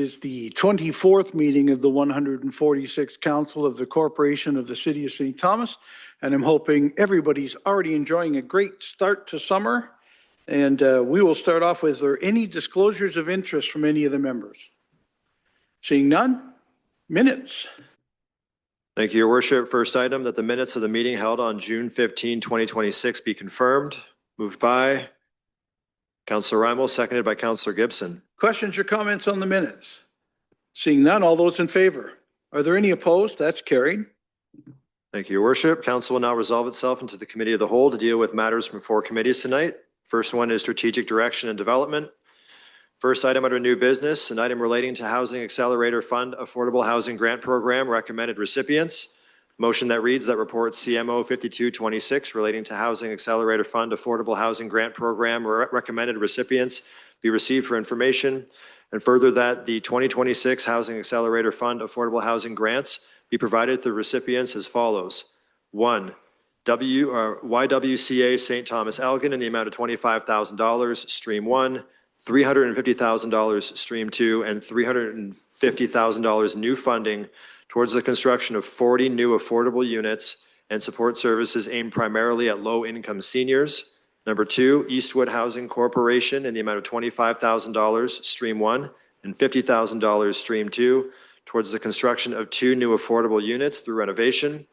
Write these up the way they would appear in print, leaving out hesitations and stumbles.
Is the 24th meeting of the 146th Council of the Corporation of the City of St. Thomas. And I'm hoping everybody's already enjoying a great start to summer. And we will start off with, are there any disclosures of interest from any of the members? Seeing none, minutes. Thank you, Your Worship. First item, that the minutes of the meeting held on June 15, 2026 be confirmed. Moved by Councillor Reimel, seconded by Councillor Gibson. Questions or comments on the minutes? Seeing none, all those in favor? Are there any opposed? That's carried. Thank you, Your Worship. Council will now resolve itself into the Committee of the Whole to deal with matters from 4 committees tonight. First one is Strategic Direction and Development. First item under new business, an item relating to Housing Accelerator Fund Affordable Housing Grant Program recommended recipients. Motion that reads that report CMO 5226 relating to Housing Accelerator Fund Affordable Housing Grant Program recommended recipients be received for information, and further that the 2026 Housing Accelerator Fund Affordable Housing Grants be provided to the recipients as follows. 1. YWCA St. Thomas Elgin in the amount of $25,000, Stream 1, $350,000, Stream 2, and $350,000 new funding towards the construction of 40 new affordable units and support services aimed primarily at low-income seniors. Number 2, Eastwood Housing Corporation in the amount of $25,000, Stream 1, and $50,000, Stream 2, towards the construction of 2 new affordable units through renovation.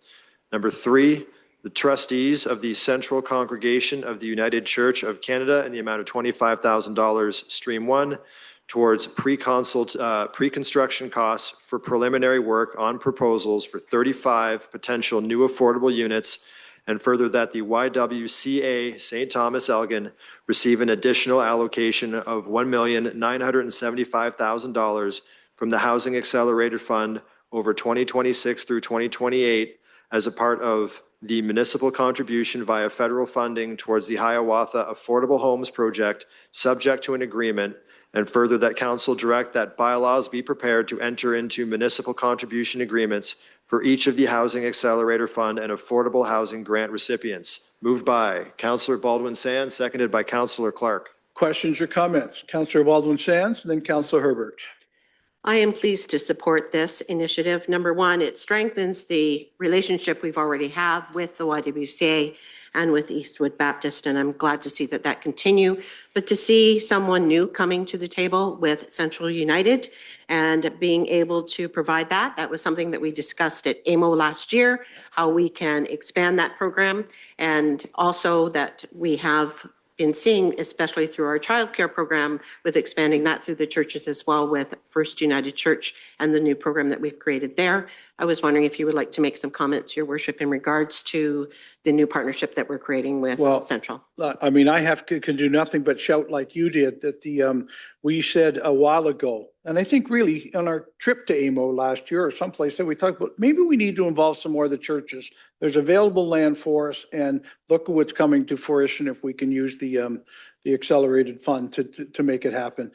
Number 3, the trustees of the Central Congregation of the United Church of Canada in the amount of $25,000, Stream 1, towards pre-construction costs for preliminary work on proposals for 35 potential new affordable units, and further that the YWCA St. Thomas Elgin receive an additional allocation of $1,975,000 from the Housing Accelerated Fund over 2026 through 2028 as a part of the municipal contribution via federal funding towards the Hiawatha Affordable Homes Project, subject to an agreement, and further that council direct that bylaws be prepared to enter into municipal contribution agreements for each of the Housing Accelerator Fund and Affordable Housing Grant recipients. Moved by Councillor Baldwin-Sands, seconded by Councillor Clark. Questions or comments? Councillor Baldwin-Sands, then Councillor Herbert. I am pleased to support this initiative. Number one, it strengthens the relationship we've already have with the YWCA and with Eastwood Baptist, and I'm glad to see that that continue. But to see someone new coming to the table with Central United and being able to provide that, that was something that we discussed at AMO last year, how we can expand that program, and also that we have been seeing, especially through our childcare program, with expanding that through the churches as well with First United Church and the new program that we've created there. I was wondering if you would like to make some comments, Your Worship, in regards to the new partnership that we're creating with Central. I mean, I can do nothing but shout like you did that we said a while ago, and I think really on our trip to AMO last year or someplace that we talked about, maybe we need to involve some more of the churches. There's available land for us, and look at what's coming to fruition if we can use the accelerated fund to make it happen.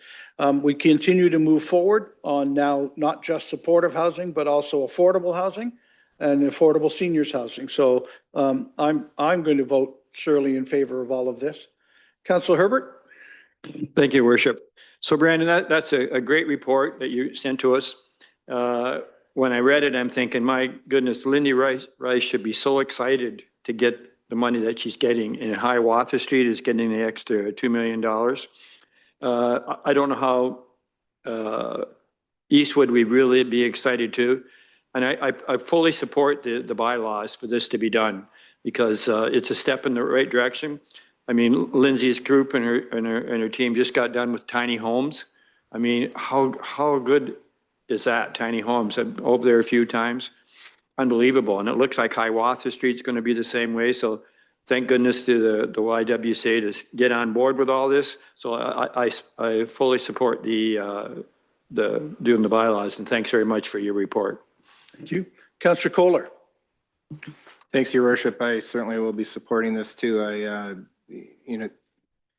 We continue to move forward on now not just supportive housing, but also affordable housing and affordable seniors housing. So I'm going to vote surely in favor of all of this. Councillor Herbert. Thank you, Worship. So Brandon, that's a great report that you sent to us. When I read it, I'm thinking, my goodness, Lindy Rice should be so excited to get the money that she's getting, and Hiawatha Street is getting the extra $2 million. I don't know how Eastwood would really be excited too. And I fully support the bylaws for this to be done, because it's a step in the right direction. I mean, Lindsay's group and her team just got done with tiny homes. I mean, how good is that? Tiny homes. I've been over there a few times. Unbelievable. And it looks like Hiawatha Street's going to be the same way. So thank goodness to the YWCA to get on board with all this. So I fully support doing the bylaws, and thanks very much for your report. Thank you. Councillor Kohler. Thanks, Your Worship. I certainly will be supporting this too.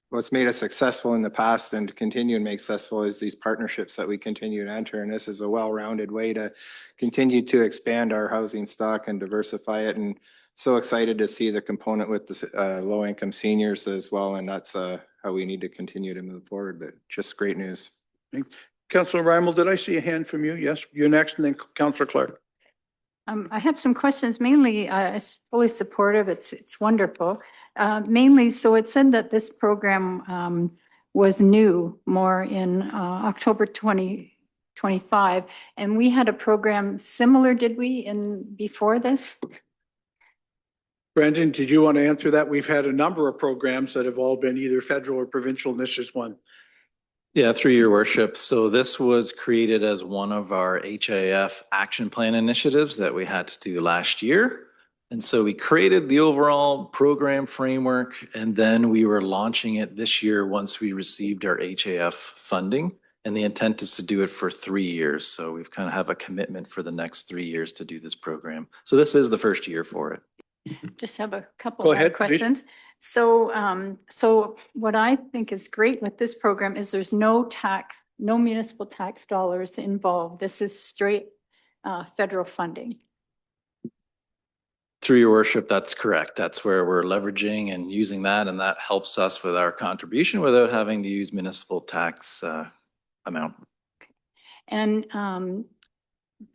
What's made us successful in the past and continue to make successful is these partnerships that we continue to enter. And this is a well-rounded way to continue to expand our housing stock and diversify it. And so excited to see the component with the low-income seniors as well. And that's how we need to continue to move forward, but just great news. Councillor Rimal, did I see a hand from you? Yes, you're next, and then Councillor Clark. I have some questions, mainly, it's fully supportive, it's wonderful. Mainly, so it said that this program was new more in October 2025, and we had a program similar, did we, in before this? Brandon, did you want to answer that? We've had a number of programs that have all been either federal or provincial, and this is one. Yeah, through your worship. So this was created as one of our HIF action plan initiatives that we had to do last year. And so we created the overall program framework, and then we were launching it this year once we received our HIF funding. And the intent is to do it for 3 years. So we've kind of have a commitment for the next 3 years to do this program. So this is the first year for it. Just have a couple Go more ahead, please. questions. So what I think is great with this program is there's no municipal tax dollars involved. This is straight federal funding. Through your worship, that's correct. That's where we're leveraging and using that, and that helps us with our contribution without having to use municipal tax amount. And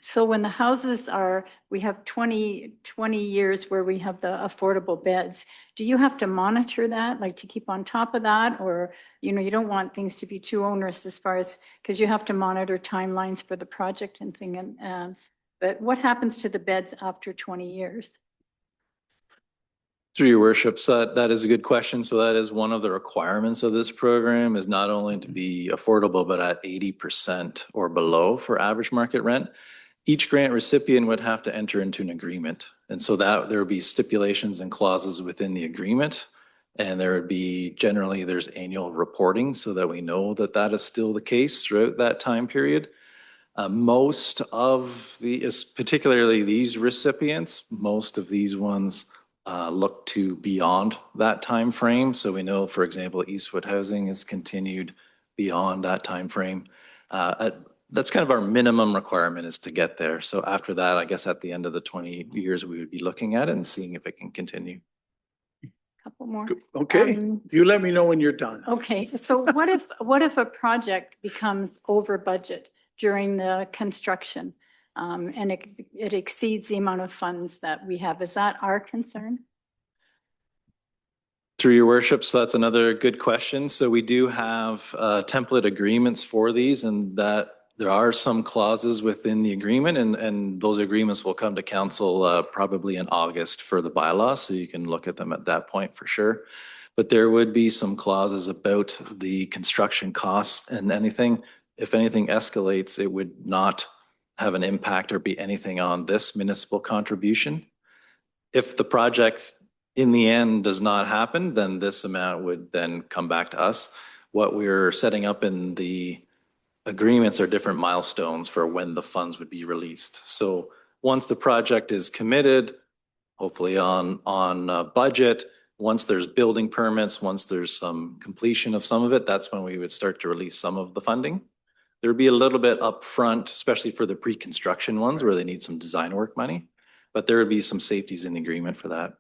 so when the houses are, we have 20 years where we have the affordable beds. Do you have to monitor that, like to keep on top of that? Or, you know, you don't want things to be too onerous as far as, because you have to monitor timelines for the project and thing. But what happens to the beds after 20 years? Through your worship, so that is a good question. So that is one of the requirements of this program, is not only to be affordable, but at 80% or below for average market rent. Each grant recipient would have to enter into an agreement. And so that there would be stipulations and clauses within the agreement. And there would be, generally, there's annual reporting so that we know that that is still the case throughout that time period. Most of particularly these recipients, most of these ones look to beyond that time frame. So we know, for example, Eastwood Housing has continued beyond that time frame. That's kind of our minimum requirement, is to get there. So after that, I guess at the end of the 20 years, we would be looking at it and seeing if it can continue. Couple more. Okay, you let me know when you're done. Okay, so what if a project becomes over budget during the construction? And it exceeds the amount of funds that we have. Is that our concern? Through your worship, so that's another good question. So we do have template agreements for these, and that there are some clauses within the agreement, and those agreements will come to council probably in August for the bylaws, so you can look at them at that point for sure. But there would be some clauses about the construction costs, and if anything escalates, it would not have an impact or be anything on this municipal contribution. If the project in the end does not happen, then this amount would then come back to us. What we're setting up in the agreements are different milestones for when the funds would be released. So once the project is committed, hopefully on budget, once there's building permits, once there's some completion of some of it, that's when we would start to release some of the funding. There'd be a little bit upfront, especially for the pre-construction ones where they need some design work money, but there would be some safeties in the agreement for that.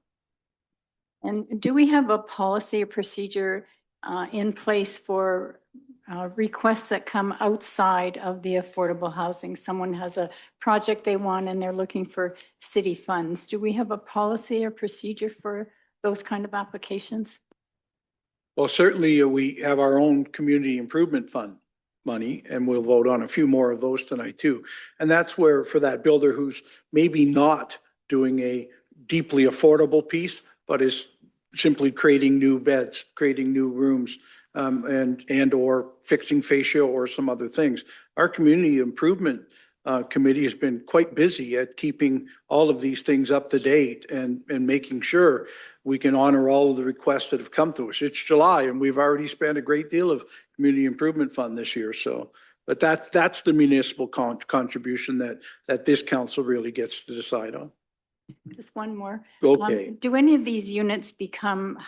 And do we have a policy or procedure in place for requests that come outside of the affordable housing? Someone has a project they want and they're looking for city funds. Do we have a policy or procedure for those kind of applications? Well, certainly we have our own community improvement fund money, and we'll vote on a few more of those tonight too. And that's where, for that builder who's maybe not doing a deeply affordable piece, but is simply creating new beds, creating new rooms, and or fixing fascia or some other things. Our community improvement committee has been quite busy at keeping all of these things up to date and making sure we can honor all of the requests that have come to us. It's July and we've already spent a great deal of community improvement fund this year. So, but that's the municipal contribution that this council really gets to decide on. Just one more. Okay. Do any of these units become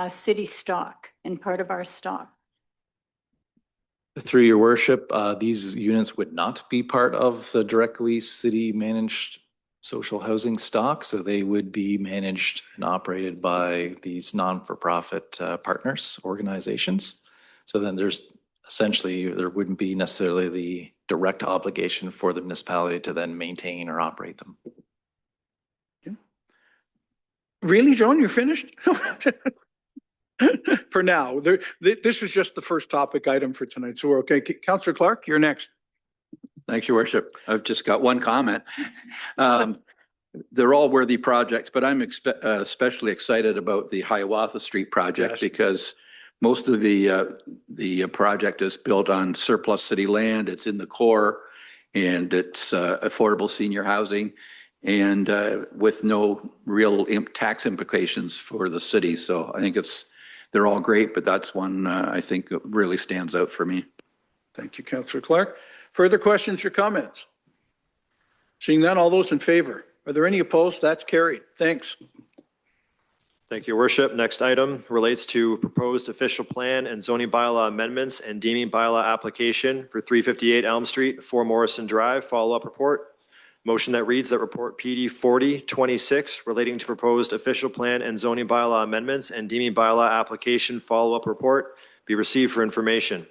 city stock and part of our stock? Through your worship, these units would not be part of the directly city managed social housing stock. So they would be managed and operated by these non-for-profit partners, organizations. So then there's essentially there wouldn't be necessarily the direct obligation for the municipality to then maintain or operate them. Really, John, you're finished? For now, this was just the first topic item for tonight, so we're okay. Councillor Clark, you're next. Thanks, Your Worship. I've just got one comment. They're all worthy projects, but I'm especially excited about the Hiawatha Street project Yes. because most of the project is built on surplus city land. It's in the core and it's affordable senior housing and with no real tax implications for the city. So I think they're all great, but that's one I think really stands out for me. Thank you, Councillor Clark. Further questions or comments? Seeing none, all those in favor? Are there any opposed? That's carried. Thanks. Thank you, Your Worship. Next item relates to proposed official plan and zoning bylaw amendments and deeming bylaw application for 358 Elm Street, 4 Morrison Drive, follow-up report. Motion that reads that report PD 4026 relating to proposed official plan and zoning bylaw amendments and deeming bylaw application follow-up report be received for information.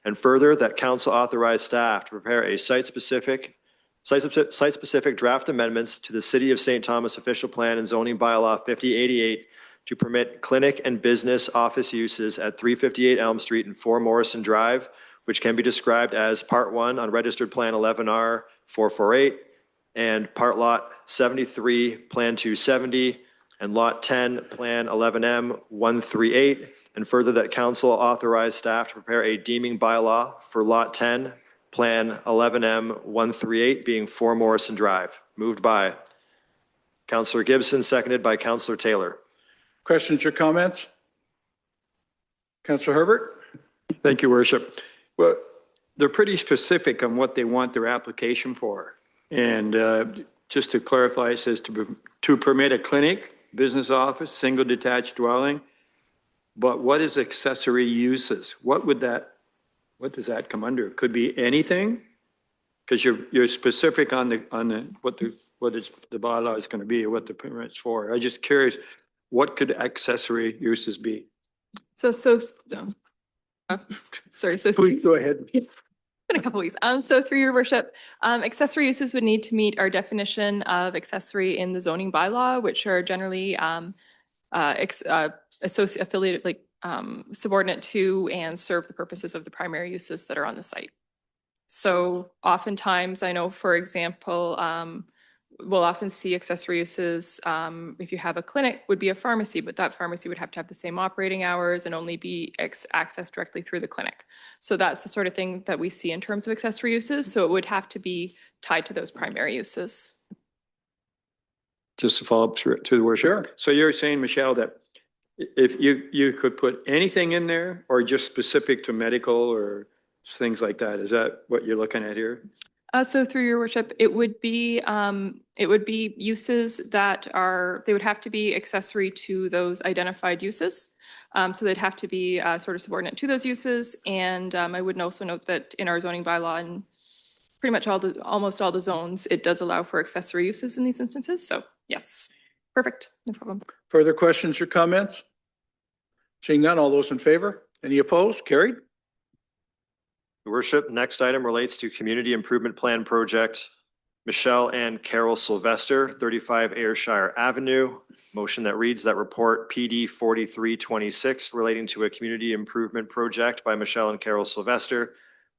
And further, that council authorize staff to prepare a site-specific draft amendments to the City of St. Thomas official plan and zoning bylaw 5088 to permit clinic and business office uses at 358 Elm Street and 4 Morrison Drive, which can be described as Part 1 on Registered Plan 11R 448 and Part Lot 73 Plan 270 and Lot 10 Plan 11M 138. And further, that council authorize staff to prepare a deeming bylaw for Lot 10 Plan 11M 138 being 4 Morrison Drive. Moved by Councillor Gibson, seconded by Councillor Taylor. Questions or comments? Councillor Herbert? Thank you, Worship. Well, they're pretty specific on what they want their application for. And just to clarify, it says to permit a clinic, business office, single detached dwelling. But what is accessory uses? What does that come under? It could be anything? Because you're specific on what the bylaw is going to be or what the permit's for. I'm just curious, what could accessory uses be? Sorry. Please go ahead. In a couple weeks. So through your worship, accessory uses would need to meet our definition of accessory in the zoning bylaw, which are generally affiliated, like subordinate to and serve the purposes of the primary uses that are on the site. So oftentimes, I know, for example, we'll often see accessory uses, if you have a clinic, would be a pharmacy, but that pharmacy would have to have the same operating hours and only be accessed directly through the clinic. So that's the sort of thing that we see in terms of accessory uses. So it would have to be tied to those primary uses. Just to follow up to the worship. Sure. So you're saying, Michelle, that if you could put anything in there or just specific to medical or things like that, is that what you're looking at here? So through your worship, it would be uses that they would have to be accessory to those identified uses. So they'd have to be sort of subordinate to those uses. And I would also note that in our zoning bylaw and pretty much almost all the zones, it does allow for accessory uses in these instances. So yes, perfect, no problem. Further questions or comments? Seeing none, all those in favor? Any opposed? Carried. Your Worship, next item relates to Community Improvement Plan Project, Michelle and Carol Sylvester, 35 Ayrshire Avenue. Motion that reads that report PD 4326 relating to a community improvement project by Michelle and Carol Sylvester,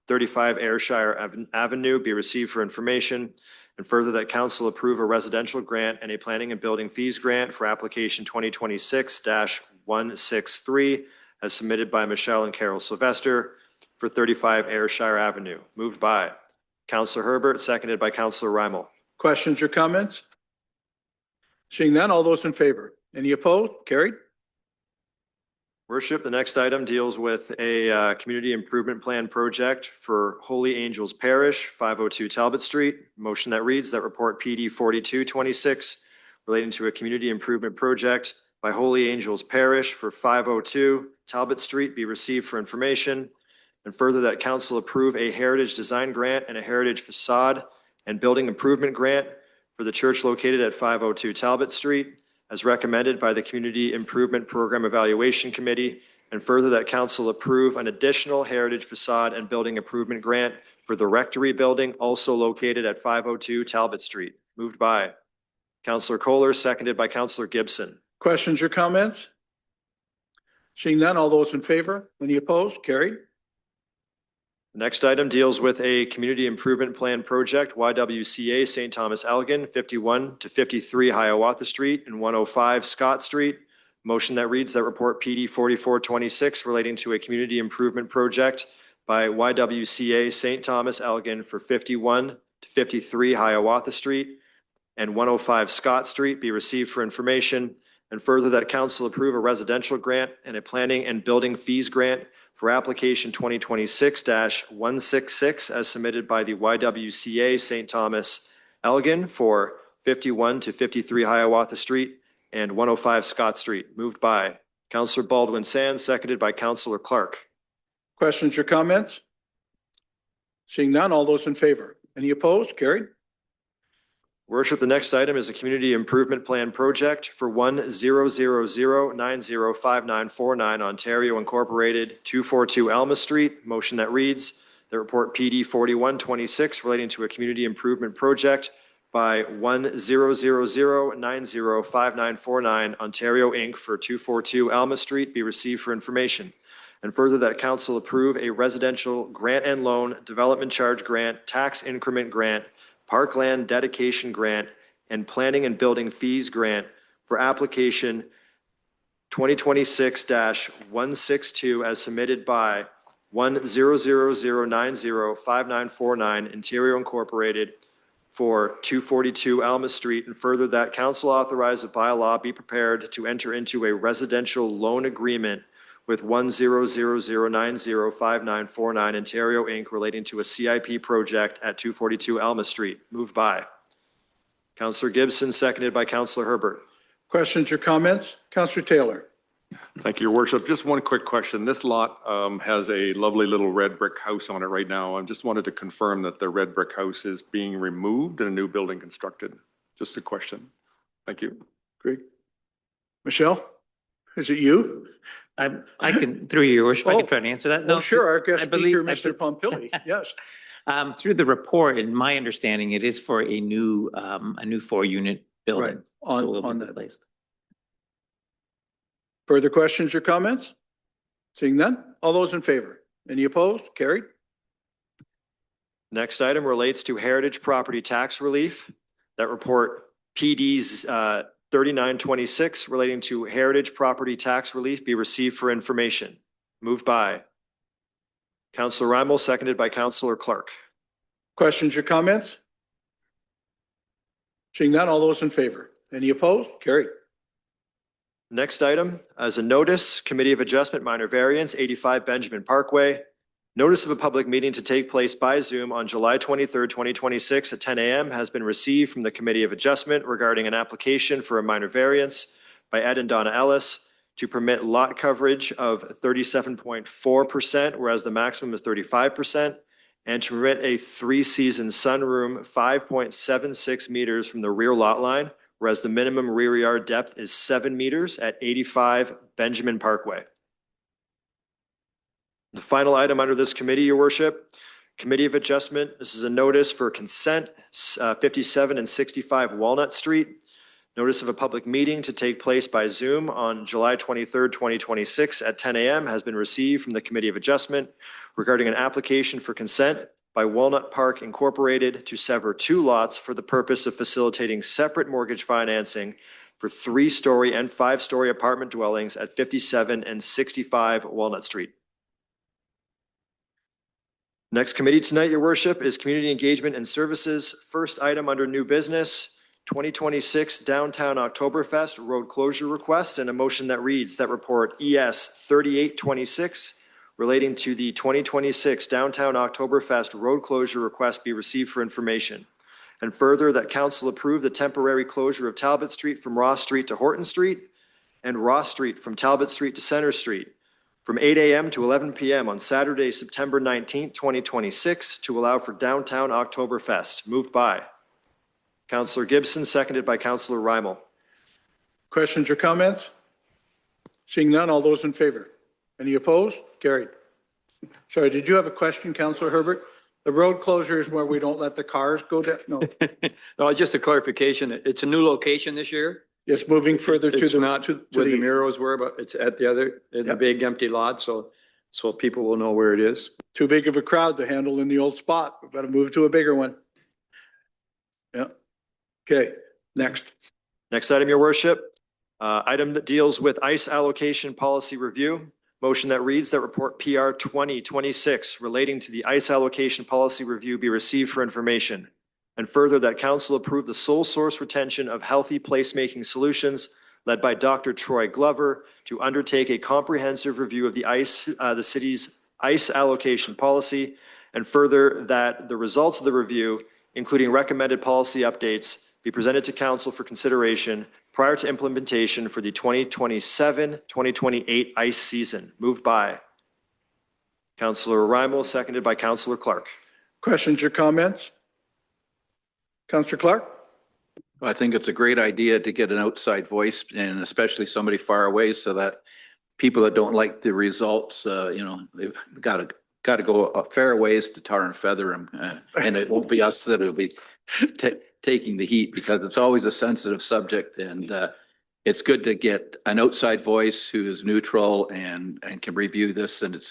35 Ayrshire Avenue be received for information. And further, that council approve a residential grant and a planning and building fees grant for application 2026-163 as submitted by Michelle and Carol Sylvester for 35 Ayrshire Avenue. Moved by Councillor Herbert, seconded by Councillor Reimel. Questions or comments? Seeing none, all those in favor? Any opposed? Carried. Worship, the next item deals with a community improvement plan project for Holy Angels Parish, 502 Talbot Street. Motion that reads that report PD 4226 relating to a community improvement project by Holy Angels Parish for 502 Talbot Street be received for information. And further, that council approve a heritage design grant and a heritage facade and building improvement grant for the church located at 502 Talbot Street as recommended by the Community Improvement Program Evaluation Committee And further, that council approve an additional heritage facade and building improvement grant for the Rectory Building, also located at 502 Talbot Street. Moved by Councillor Kohler, seconded by Councillor Gibson. Questions or comments? Seeing none, all those in favor? Any opposed? Carried. The next item deals with a community improvement plan project, YWCA St. Thomas Elgin, 51 to 53 Hiawatha Street and 105 Scott Street. Motion that reads that report PD 4426 relating to a community improvement project by YWCA St. Thomas Elgin for 51 to 53 Hiawatha Street and 105 Scott Street be received for information. And further, that council approve a residential grant and a planning and building fees grant for application 2026-166 as submitted by the YWCA St. Thomas Elgin for 51 to 53 Hiawatha Street and 105 Scott Street. Moved by Councillor Baldwin Sands, seconded by Councillor Clark. Questions or comments? Seeing none, all those in favor? Any opposed? Carried. Worship, the next item is a community improvement plan project for 100905949 Ontario Incorporated, 242 Alma Street. Motion that reads the report PD 4126 relating to a community improvement project by 100905949 Ontario Inc. for 242 Alma Street be received for information. And further, that council approve a residential grant and loan, development charge grant, tax increment grant, parkland dedication grant, and planning and building fees grant for application 2026-162 as submitted by 100905949 Interior Incorporated for 242 Alma Street. And further, that council authorize that by law be prepared to enter into a residential loan agreement with 100905949 Ontario Inc. relating to a CIP project at 242 Alma Street. Moved by Councillor Gibson, seconded by Councillor Herbert. Questions or comments? Councillor Taylor. Thank you, Your Worship. Just one quick question. This lot has a lovely little red brick house on it right now. I just wanted to confirm that the red brick house is being removed and a new building constructed. Just a question. Thank you. Great. Michelle, is it you? I can, through you, Your Worship, I can try to answer that. Oh, sure. Our guest I believe- speaker, Mr. Pompili. Yes. Through the report, in my understanding, it is for a new 4-unit building. Right. On that will be that. replaced. Further questions or comments? Seeing none, all those in favor? Any opposed? Carried. Next item relates to heritage property tax relief. That report PD's 3926 relating to heritage property tax relief be received for information. Moved by Councillor Reimel, seconded by Councillor Clark. Questions or comments? Seeing none, all those in favor? Any opposed? Carried. Next item is a notice, Committee of Adjustment Minor Variance, 85 Benjamin Parkway. Notice of a public meeting to take place by Zoom on July 23rd, 2026 at 10 a.m. has been received from the Committee of Adjustment regarding an application for a minor variance by Ed and Donna Ellis to permit lot coverage of 37.4%, whereas the maximum is 35%, and to permit a 3-season sunroom 5.76 meters from the rear lot line, whereas the minimum rear yard depth is 7 meters at 85 Benjamin Parkway. The final item under this committee, Your Worship, Committee of Adjustment. This is a notice for consent, 57 and 65 Walnut Street. Notice of a public meeting to take place by Zoom on July 23rd, 2026 at 10 a.m. has been received from the Committee of Adjustment regarding an application for consent by Walnut Park Incorporated to sever 2 lots for the purpose of facilitating separate mortgage financing for 3-story and 5-story apartment dwellings at 57 and 65 Walnut Street. Next committee tonight, Your Worship, is Community Engagement and Services. First item under new business, 2026 Downtown Oktoberfest road closure request, and a motion that reads that report ES 3826 relating to the 2026 Downtown Oktoberfest road closure request be received for information. And further, that council approve the temporary closure of Talbot Street from Ross Street to Horton Street and Ross Street from Talbot Street to Center Street from 8 a.m. to 11 p.m. on Saturday, September 19th, 2026 to allow for Downtown Oktoberfest. Moved by Councillor Gibson, seconded by Councillor Reimel. Questions or comments? Seeing none, all those in favor? Any opposed? Carried. Sorry, did you have a question, Councillor Herbert? The road closure is where we don't let the cars go down? No, No, just a clarification. It's a new location this year. it's moving further to It's the, not to where the the, Miros were, but it's at the other, in Yeah. the big empty lot, so people will know where it is. too big of a crowd to handle in the old spot. We've got to move to a bigger one. Yeah. Okay, next. Next item, your worship. Item that deals with ICE allocation policy review. Motion that reads that report PR 2026 relating to the ICE allocation policy review be received for information. And further, that council approve the sole source retention of healthy placemaking solutions led by Dr. Troy Glover to undertake a comprehensive review of the city's ICE allocation policy. And further, that the results of the review, including recommended policy updates, be presented to council for consideration prior to implementation for the 2027-2028 ICE season. Moved by Councillor Rymal, seconded by Councillor Clark. Questions or comments? Councillor Clark? I think it's a great idea to get an outside voice and especially somebody far away so that people that don't like the results, they've got to go a fair ways to tar and feather them. And it won't be us that will be taking the heat because it's always a sensitive subject. And it's good to get an outside voice who is neutral and can review this. And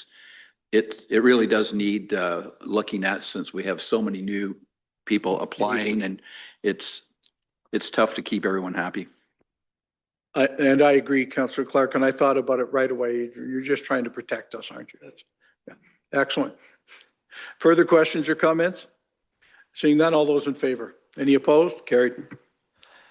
it really does need looking at since we have so many new people applying and it's tough to keep everyone happy. And I agree, Councillor Clark, and I thought about it right away. You're just trying to protect us, aren't you? Yeah. Excellent. Further questions or comments? Seeing none, all those in favor? Any opposed? Carried.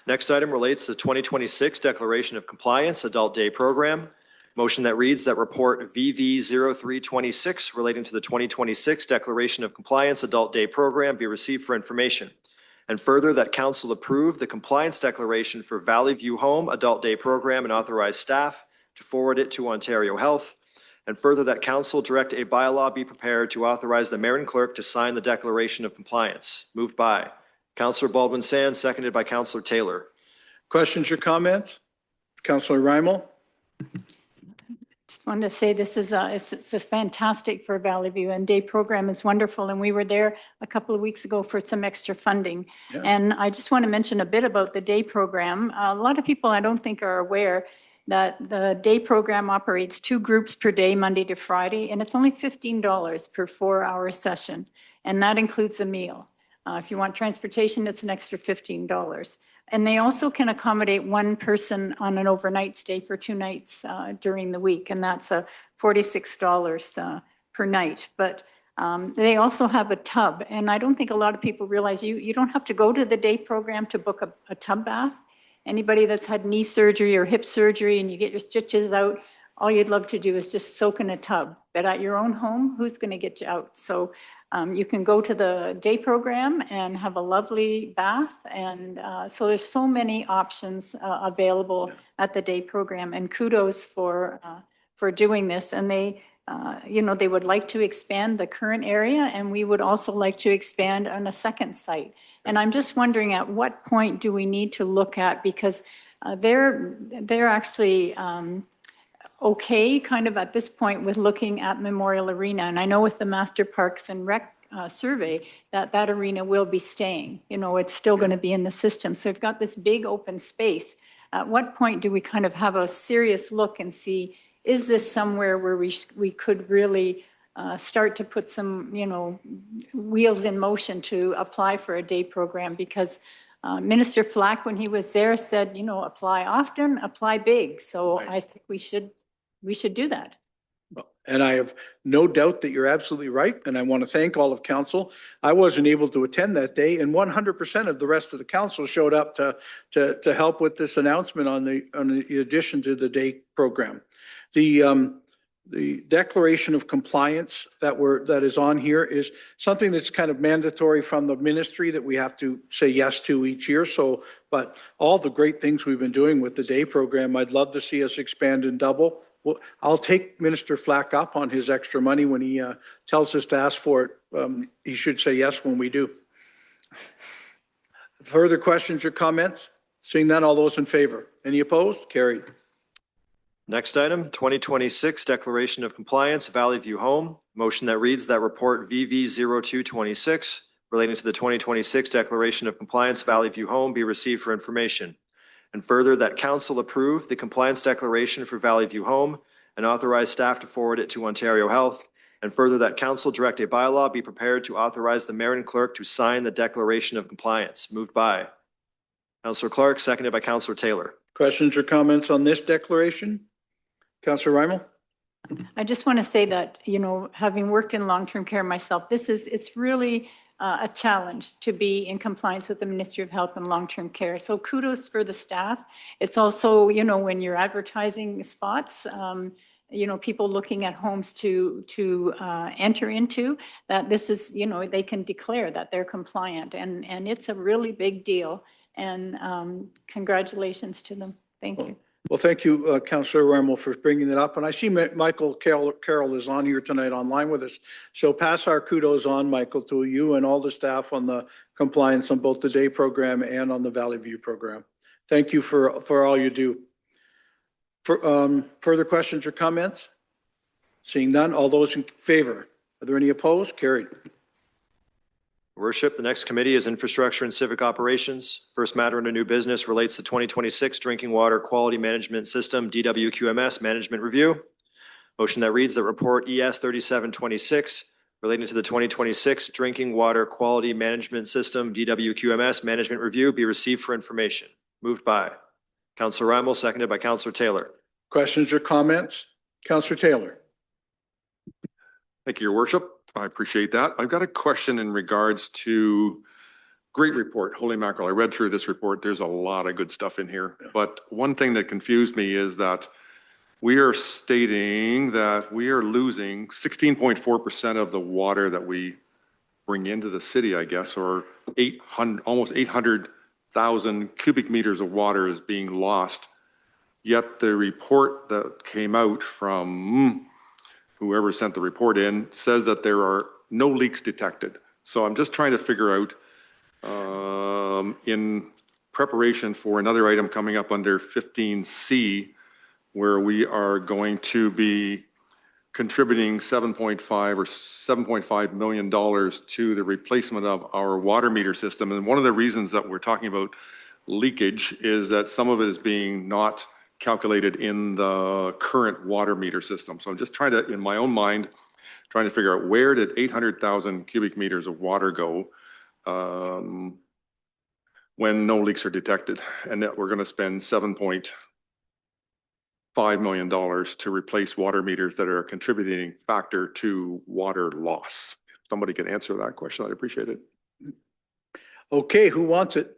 Next item relates to 2026 Declaration of Compliance Adult Day Program. Motion that reads that report VV0326 relating to the 2026 Declaration of Compliance Adult Day Program be received for information. And further, that council approve the compliance declaration for Valley View Home Adult Day Program and authorize staff to forward it to Ontario Health. And further, that council direct a bylaw be prepared to authorize the mayor and clerk to sign the declaration of compliance. Moved by Councillor Baldwin-Sands, seconded by Councillor Taylor. Questions or comments? Councillor Rymal? Just wanted to say this is it's fantastic for Valley View and day program is wonderful. And we were there a couple of weeks ago for some extra funding. Yeah. And I just want to mention a bit about the day program. A lot of people I don't think are aware that the day program operates 2 groups per day, Monday to Friday, and it's only $15 per 4-hour session. And that includes a meal. If you want transportation, it's an extra $15. And they also can accommodate one person on an overnight stay for 2 nights during the week, and that's $46 per night. But they also have a tub, and I don't think a lot of people realize you don't have to go to the day program to book a tub bath. Anybody that's had knee surgery or hip surgery and you get your stitches out, all you'd love to do is just soak in a tub. But at your own home, who's going to get you out? So you can go to the day program and have a lovely bath. And so there's so many options available at the day program. And kudos for doing this. And they, they would like to expand the current area, and we would also like to expand on a second site. And I'm just wondering at what point do we need to look at, because they're actually okay kind of at this point with looking at Memorial Arena. And I know with the Master Parks and Rec survey that arena will be staying. It's still going to be in the system. So we've got this big open space. At what point do we kind of have a serious look and see, is this somewhere where we could really start to put some, wheels in motion to apply for a day program? Because Minister Flack, when he was there, said, apply often, apply big. So I think we should do that. And I have no doubt that you're absolutely right. And I want to thank all of council. I wasn't able to attend that day, and 100% of the rest of the council showed up to help with this announcement on the addition to the day program. The declaration of compliance that is on here is something that's kind of mandatory from the ministry that we have to say yes to each year. So, but all the great things we've been doing with the day program, I'd love to see us expand and double. Well, I'll take Minister Flack up on his extra money when he tells us to ask for it. He should say yes when we do. Further questions or comments? Seeing none, all those in favor? Any opposed? Carried. Next item, 2026 Declaration of Compliance, Valley View Home. Motion that reads that report VV0226 relating to the 2026 Declaration of Compliance, Valley View Home be received for information. And further, that council approve the compliance declaration for Valley View Home and authorize staff to forward it to Ontario Health. And further, that council direct a bylaw be prepared to authorize the mayor and clerk to sign the declaration of compliance. Moved by Councillor Clark, seconded by Councillor Taylor. Questions or comments on this declaration? Councillor Reimel? I just want to say that, you know, having worked in long-term care myself, it's really a challenge to be in compliance with the Ministry of Health and Long-Term Care. So kudos for the staff. It's also, you know, when you're advertising spots, you know, people looking at homes to enter into, that this is, you know, they can declare that they're compliant, and it's a really big deal. And congratulations to them. Thank you. Well, thank you, Councillor Reimel, for bringing that up. And I see Michael Carroll is on here tonight online with us. So pass our kudos on, Michael, to you and all the staff on the compliance on both the day program and on the Valley View program. Thank you for all you do. For further questions or comments? Seeing none, all those in favor? Are there any opposed? Carried. Worship, the next committee is Infrastructure and Civic Operations. First matter under new business relates to 2026 Drinking Water Quality Management System DWQMS Management Review. Motion that reads that report ES 3726 relating to the 2026 Drinking Water Quality Management System DWQMS Management Review be received for information. Moved by Councillor Reimel, seconded by Councillor Taylor. Questions or comments? Councillor Taylor. Thank you, Your Worship. I appreciate that. I've got a question in regards to great report. Holy mackerel. I read through this report. There's a lot of good stuff in here. But one thing that confused me is that we are stating that we are losing 16.4% of the water that we bring into the city, I guess, or almost 800,000 cubic meters of water is being lost. Yet the report that came out from whoever sent the report in says that there are no leaks detected. So I'm just trying to figure out, in preparation for another item coming up under 15C, where we are going to be contributing $7.5 or $7.5 million to the replacement of our water meter system. And one of the reasons that we're talking about leakage is that some of it is being not calculated in the current water meter system. So I'm just trying to, in my own mind, trying to figure out where did 800,000 cubic meters of water go when no leaks are detected, and that we're going to spend $7.5 million to replace water meters that are a contributing factor to water loss. If somebody can answer that question, I'd appreciate it. Okay, who wants it?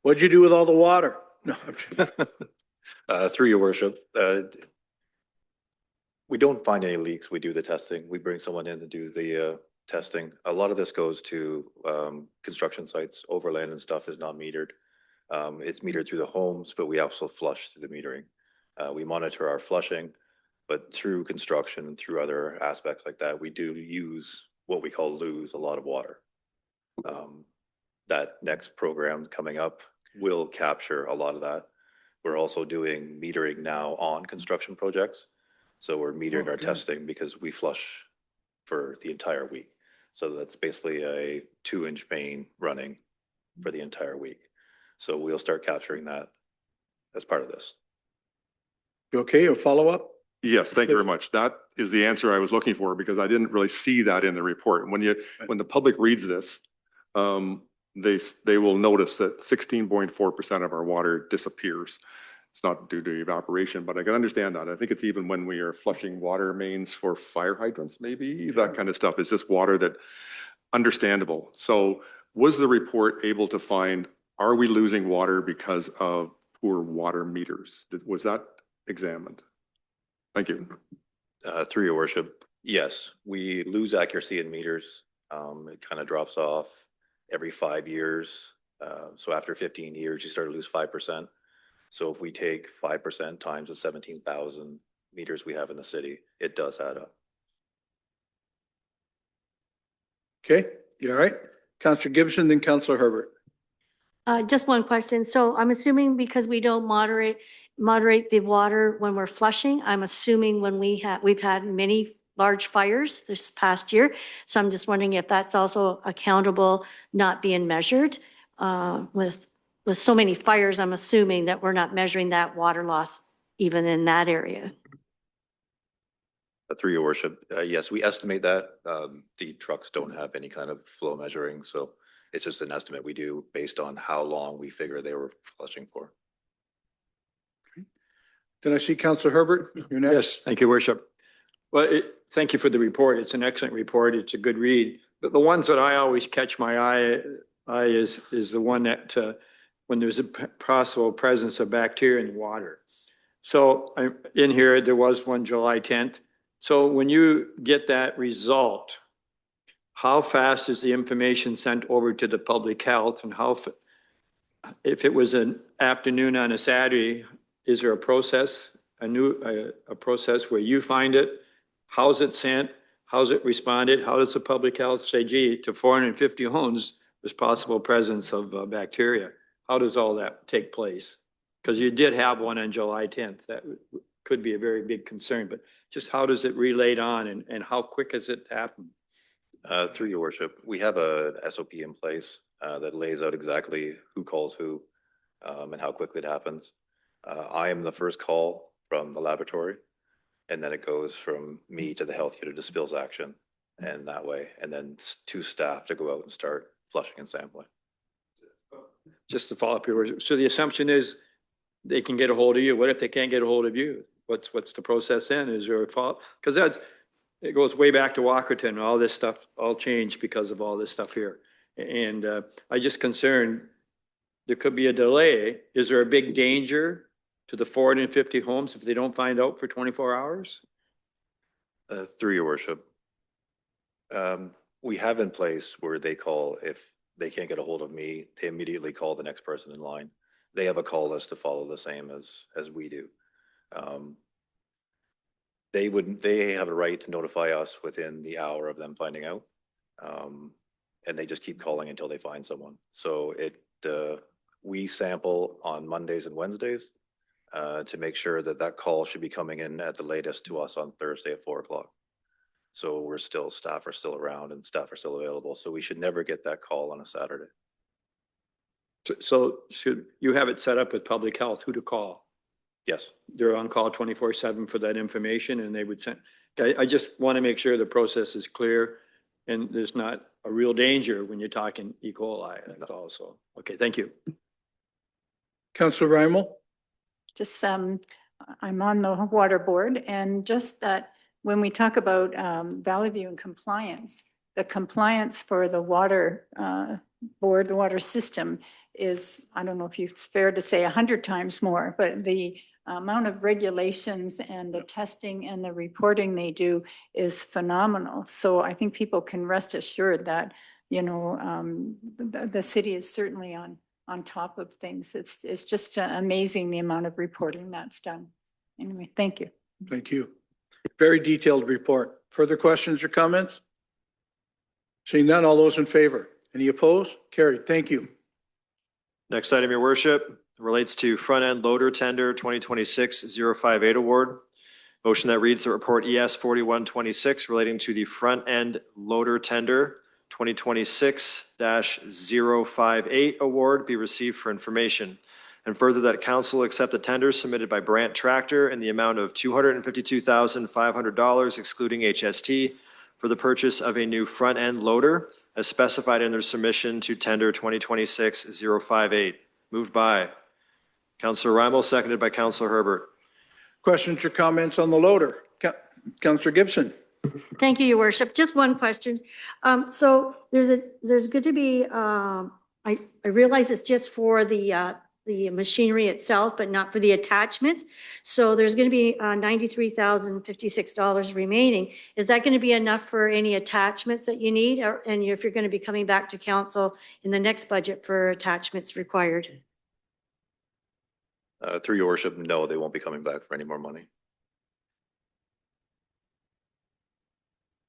What'd you do with all the water? No. Through your worship, we don't find any leaks. We do the testing. We bring someone in to do the testing. A lot of this goes to construction sites. Overland and stuff is not metered. It's metered through the homes, but we also flush through the metering. We monitor our flushing, but through construction and through other aspects like that, we do use what we call lose a lot of water. That next program coming up will capture a lot of that. We're also doing metering now on construction projects. So we're metering our testing because we flush for the entire week. So that's basically a 2-inch main running for the entire week. So we'll start capturing that as part of this. Okay, a follow-up? Yes, thank you very much. That is the answer I was looking for, because I didn't really see that in the report. When the public reads this, they will notice that 16.4% of our water disappears. It's not due to evaporation, but I can understand that. I think it's even when we are flushing water mains for fire hydrants, maybe that kind of stuff. It's just water that understandable. So was the report able to find, are we losing water because of poor water meters? Was that examined? Thank you. Through your worship, yes, we lose accuracy in meters. It kind of drops off every 5 years. So after 15 years, you start to lose 5%. So if we take 5% times the 17,000 meters we have in the city, it does add up. Okay, You all right? Counselor Gibson, then Counselor Herbert. Just one question. So I'm assuming because we don't moderate the water when we're flushing, I'm assuming when we've had many large fires this past year. So I'm just wondering if that's also accountable, not being measured. With so many fires, I'm assuming that we're not measuring that water loss even in that area. Through your worship, yes, we estimate that. The trucks don't have any kind of flow measuring, so it's just an estimate we do based on how long we figure they were flushing for. Then I see Counselor Herbert. You're next. Yes, thank you, Worship. Well, thank you for the report. It's an excellent report. It's a good read. But the ones that I always catch my eye is the one that when there's a possible presence of bacteria in the water. So in here, there was one July 10th. So when you get that result, how fast is the information sent over to the public health, and if it was an afternoon on a Saturday, is there a process, a process where you find it? How's it sent? How's it responded? How does the public health say, gee, to 450 homes, there's possible presence of bacteria? How does all that take place? Because you did have one on July 10th. That could be a very big concern, but just how does it relate on and how quick has it happened? Through your worship, we have a SOP in place that lays out exactly who calls who and how quickly it happens. I am the first call from the laboratory, and then it goes from me to the health unit to spills action, and that way, and then to staff to go out and start flushing and sampling. Just to follow up here, so the assumption is they can get a hold of you. What if they can't get a hold of you? What's the process then? Is there a fault? Because it goes way back to Walkerton. All this stuff all changed because of all this stuff here. And I just concerned there could be a delay. Is there a big danger to the 450 homes if they don't find out for 24 hours? Through your worship, we have in place where they call if they can't get a hold of me, they immediately call the next person in line. They have a call list to follow the same as we do. They have a right to notify us within the hour of them finding out. And they just keep calling until they find someone. So we sample on Mondays and Wednesdays to make sure that call should be coming in at the latest to us on Thursday at 4 o'clock. So staff are still around and staff are still available. So we should never get that call on a Saturday. So should you have it set up with public health, who to call? Yes. They're on call 24/7 for that information, and they would send. I just want to make sure the process is clear and there's not a real danger when you're talking E. coli. That's also okay. Thank you. Counselor Reimel. Just, I'm on the water board, and just that when we talk about Valley View and compliance, the compliance for the water board, the water system is, I don't know if it's fair to say 100 times more, but the amount of regulations and the testing and the reporting they do is phenomenal. So I think people can rest assured that, you know, the city is certainly on top of things. It's just amazing the amount of reporting that's done. Anyway, thank you. Thank you. Very detailed report. Further questions or comments? Seeing none, all those in favor? Any opposed? Carried. Thank you. Next item, your worship, relates to front-end loader tender 2026-058 award. Motion that reads the report ES 4126 relating to the front-end loader tender 2026-058 award be received for information. And further, that council accept the tender submitted by Brandt Tractor in the amount of $252,500 excluding HST for the purchase of a new front-end loader as specified in their submission to tender 2026-058. Moved by Councilor Reimel, seconded by Councilor Herbert. Questions or comments on the loader? Councilor Gibson. Thank you, Your Worship. Just one question. So there's good to be, I realize it's just for the machinery itself, but not for the attachments. So there's going to be $93,056 remaining. Is that going to be enough for any attachments that you need? And if you're going to be coming back to council in the next budget for attachments required? Through your worship, no, they won't be coming back for any more money.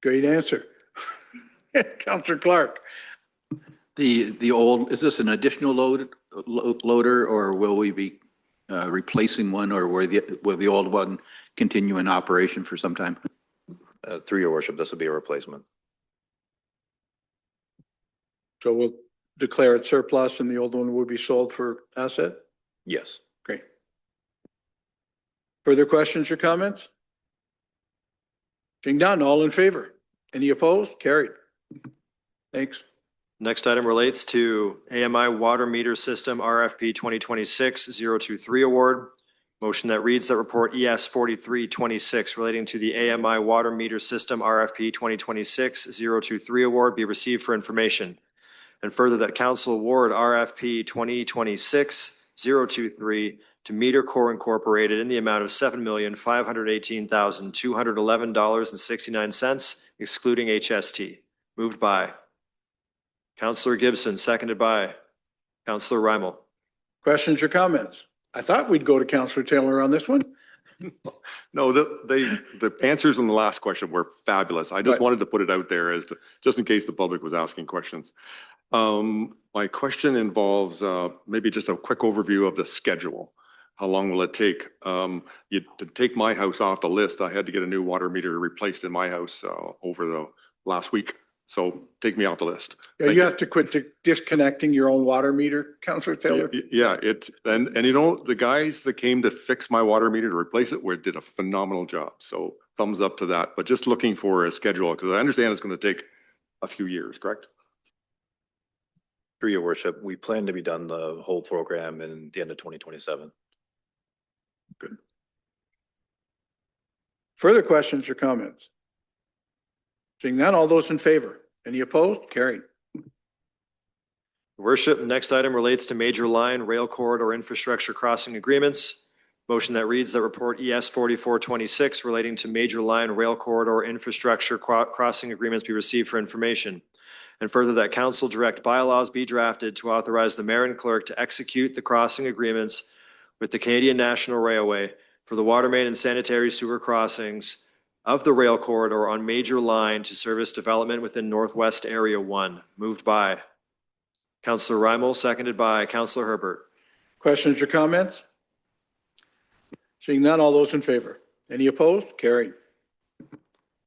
Great answer. Counselor Clark. The old, is this an additional loader, or will we be replacing one, or will the old one continue in operation for some time? Through your worship, this will be a replacement. So we'll declare it surplus and the old one will be sold for asset? Yes. Great. Further questions or comments? Seeing none, all in favor? Any opposed? Carried. Thanks. Next item relates to AMI Water Meter System RFP 2026-023 award. Motion that reads that report ES 4326 relating to the AMI Water Meter System RFP 2026-023 award be received for information. And further that council award RFP 2026-023 to Meter Corp Incorporated in the amount of $7,518,211.69, excluding HST. Moved by Councillor Gibson, seconded by Councillor Reimel. Questions or comments? I thought we'd go to Councillor Taylor on this one. No, the answers on the last question were fabulous. I just Right. wanted to put it out there as to, just in case the public was asking questions. My question involves maybe just a quick overview of the schedule. How long will it take? To take my house off the list, I had to get a new water meter replaced in my house over the last week. So take me off the list. Yeah, Thank you have to quit disconnecting your own water meter, Councillor Taylor. Yeah, and you know, the guys that came to fix my water meter to replace it did a phenomenal job. So thumbs up to that. But just looking for a schedule because I understand it's going to take a few years, correct? Through your worship, we plan to be done the whole program in the end of 2027. Good. Further questions or comments? Seeing none, all those in favor? Any opposed? Carried. Worship, next item relates to major line, rail corridor infrastructure crossing agreements. Motion that reads that report ES 4426 relating to major line, rail corridor infrastructure crossing agreements be received for information. And further that council direct bylaws be drafted to authorize the mayor and clerk to execute the crossing agreements with the Canadian National Railway for the water main and sanitary sewer crossings of the rail corridor on major line to service development within Northwest Area 1. Moved by Councillor Reimel, seconded by Councillor Herbert. Questions or comments? Seeing none, all those in favor? Any opposed? Carried.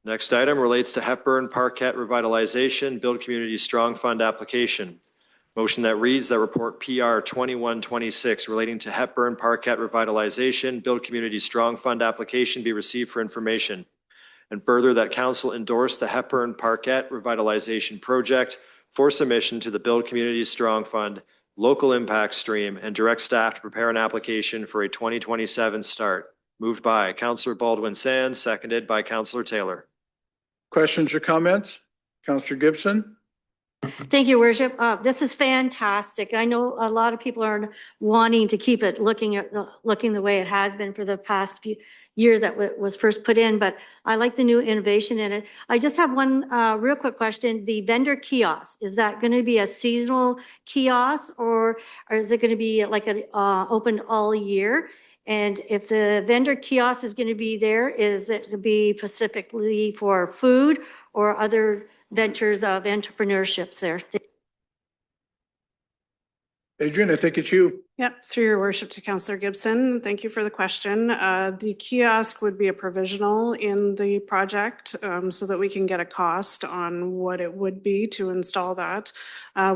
Next item relates to Hepburn Parkette Revitalization Build Community Strong Fund application. Motion that reads that report PR 2126 relating to Hepburn Parkette Revitalization Build Community Strong Fund application be received for information. And further that council endorse the Hepburn Parkette Revitalization Project for submission to the Build Community Strong Fund local impact stream and direct staff to prepare an application for a 2027 start. Moved by Councillor Baldwin Sands, seconded by Councillor Taylor. Questions or comments? Councillor Gibson? Thank you, Worship. This is fantastic. I know a lot of people are wanting to keep it looking the way it has been for the past few years that was first put in, but I like the new innovation in it. I just have one real quick question. The vendor kiosk, is that going to be a seasonal kiosk or is it going to be like an open all year? And if the vendor kiosk is going to be there, is it to be specifically for food or other ventures of entrepreneurships there? Adrian, I think it's you. Yep, through your worship to Councillor Gibson. Thank you for the question. The kiosk would be a provisional in the project so that we can get a cost on what it would be to install that.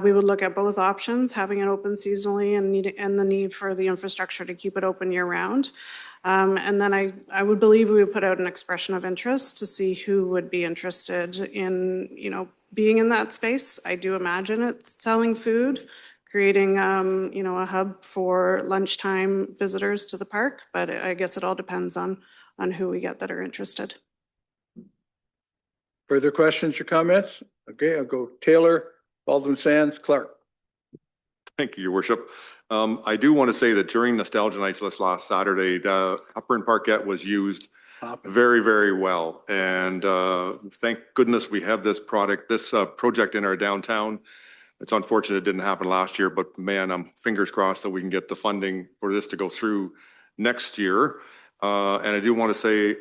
We would look at both options, having it open seasonally and the need for the infrastructure to keep it open year round. And then I would believe we would put out an expression of interest to see who would be interested in, being in that space. I do imagine it's selling food, creating, a hub for lunchtime visitors to the park, but I guess it all depends on who we get that are interested. Further questions or comments? Okay, I'll go Taylor, Baldwin Sands, Clark. Thank you, Your Worship. I do want to say that during Nostalgia Nights this last Saturday, the Hepburn Parkette was used very, very well. And thank goodness we have this project in our downtown. It's unfortunate it didn't happen last year, but man, I'm fingers crossed that we can get the funding for this to go through next year. And I do want to say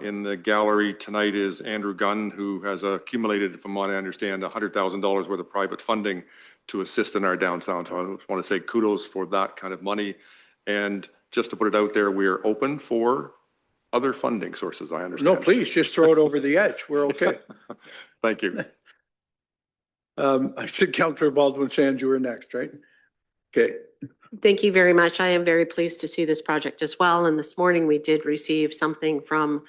in the gallery tonight is Andrew Gunn, who has accumulated, if I'm what I understand, $100,000 worth of private funding to assist in our downtown. So I just want to say kudos for that kind of money. And just to put it out there, we are open for other funding sources, I understand. No, please, just throw it over the edge. We're okay. Thank you. I said Councillor Baldwin Sands, you were next, right? Okay. Thank you very much. I am very pleased to see this project as well. And this morning we did receive something from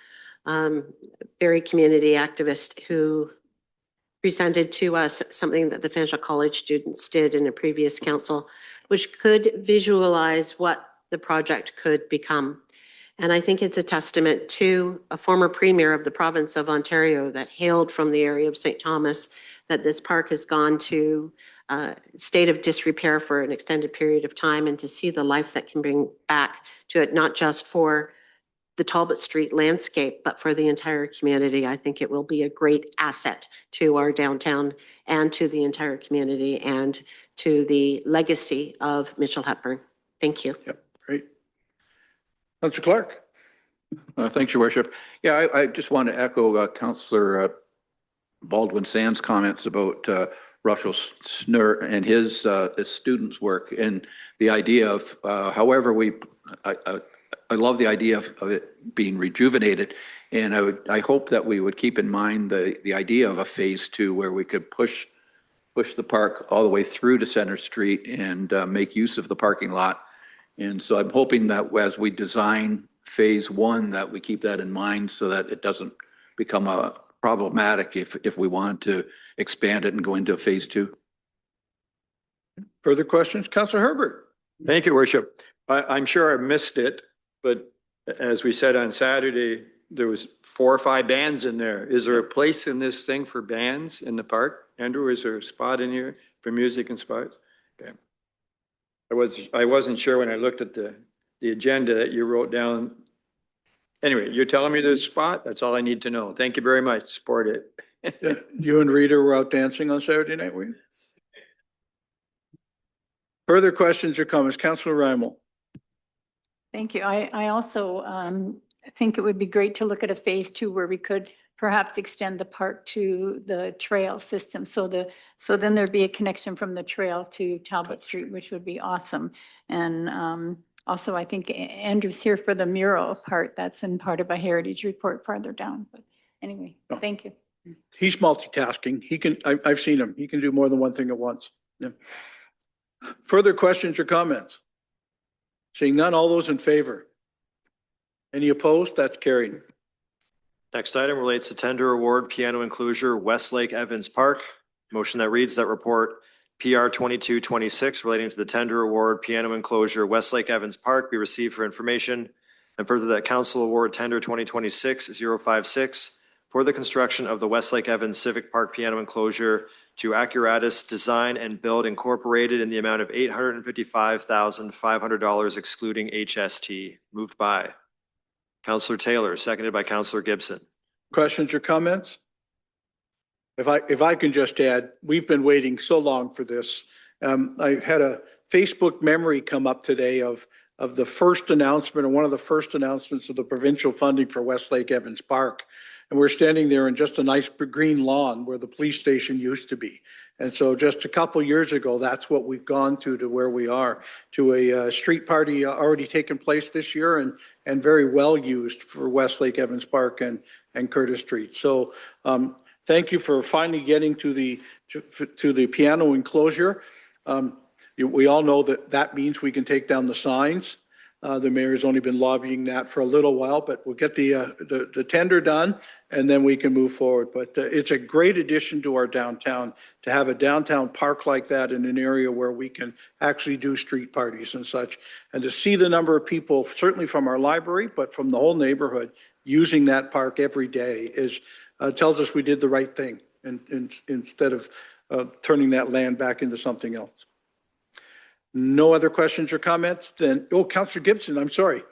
very community activist who presented to us something that the Fanshawe College students did in a previous council, which could visualize what the project could become. And I think it's a testament to a former premier of the province of Ontario that hailed from the area of St. Thomas, that this park has gone to state of disrepair for an extended period of time, and to see the life that can bring back to it, not just for the Talbot Street landscape, but for the entire community. I think it will be a great asset to our downtown and to the entire community and to the legacy of Mitchell Hepburn. Thank you. Yep, great. Councillor Clark. Thanks, Your Worship. Yeah, I just want to echo Councillor Baldwin Sands' comments about Russell Snur and his students' work, and the idea of however I love the idea of it being rejuvenated, and I hope that we would keep in mind the idea of a phase 2 where we could push the park all the way through to Center Street and make use of the parking lot. And so I'm hoping that as we design phase 1, that we keep that in mind so that it doesn't become a problematic if we want to expand it and go into phase 2. Further questions? Councillor Herbert. Thank you, Worship. I'm sure I missed it, but as we said on Saturday, there was 4 or 5 bands in there. Is there a place in this thing for bands in the park? Andrew, is there a spot in here for music and spots? Okay. I wasn't sure when I looked at the agenda that you wrote down. Anyway, you're telling me there's a spot? That's all I need to know. Thank you very much. Support it. Yeah, you and Rita were out dancing on Saturday night, were you? Further questions or comments? Councillor Reimel. Thank you. I also think it would be great to look at a phase 2 where we could perhaps extend the park to the trail system. So then there'd be a connection from the trail to Talbot Street, which would be awesome. And also, I think Andrew's here for the mural part. That's in part of a heritage report farther down. But anyway, thank you. He's multitasking. He can, I've seen him. He can do more than one thing at once. Yeah. Further questions or comments? Seeing none, all those in favor? Any opposed? That's carried. Next item relates to tender award piano enclosure Westlake Evans Park. Motion that reads that report PR 2226 relating to the tender award piano enclosure Westlake Evans Park be received for information, and further that council award tender 2026-056 for the construction of the Westlake Evans Civic Park piano enclosure to Accuratus Design and Build Incorporated in the amount of $855,500 excluding HST. Moved by Councillor Taylor, seconded by Councillor Gibson. Questions or comments? If I can just add, we've been waiting so long for this. I had a Facebook memory come up today of the first announcement, or one of the first announcements of the provincial funding for Westlake Evans Park. And we're standing there in just a nice green lawn where the police station used to be. And so just a couple years ago, that's what we've gone to where we are, to a street party already taken place this year and very well used for Westlake Evans Park and Curtis Street. So thank you for finally getting to the piano enclosure. We all know that means we can take down the signs. The mayor's only been lobbying that for a little while, but we'll get the tender done and then we can move forward. But it's a great addition to our downtown to have a downtown park like that in an area where we can actually do street parties and such. And to see the number of people, certainly from our library, but from the whole neighborhood, using that park every day tells us we did the right thing instead of turning that land back into something else. No other questions or comments? Then, Councillor Gibson, I'm sorry.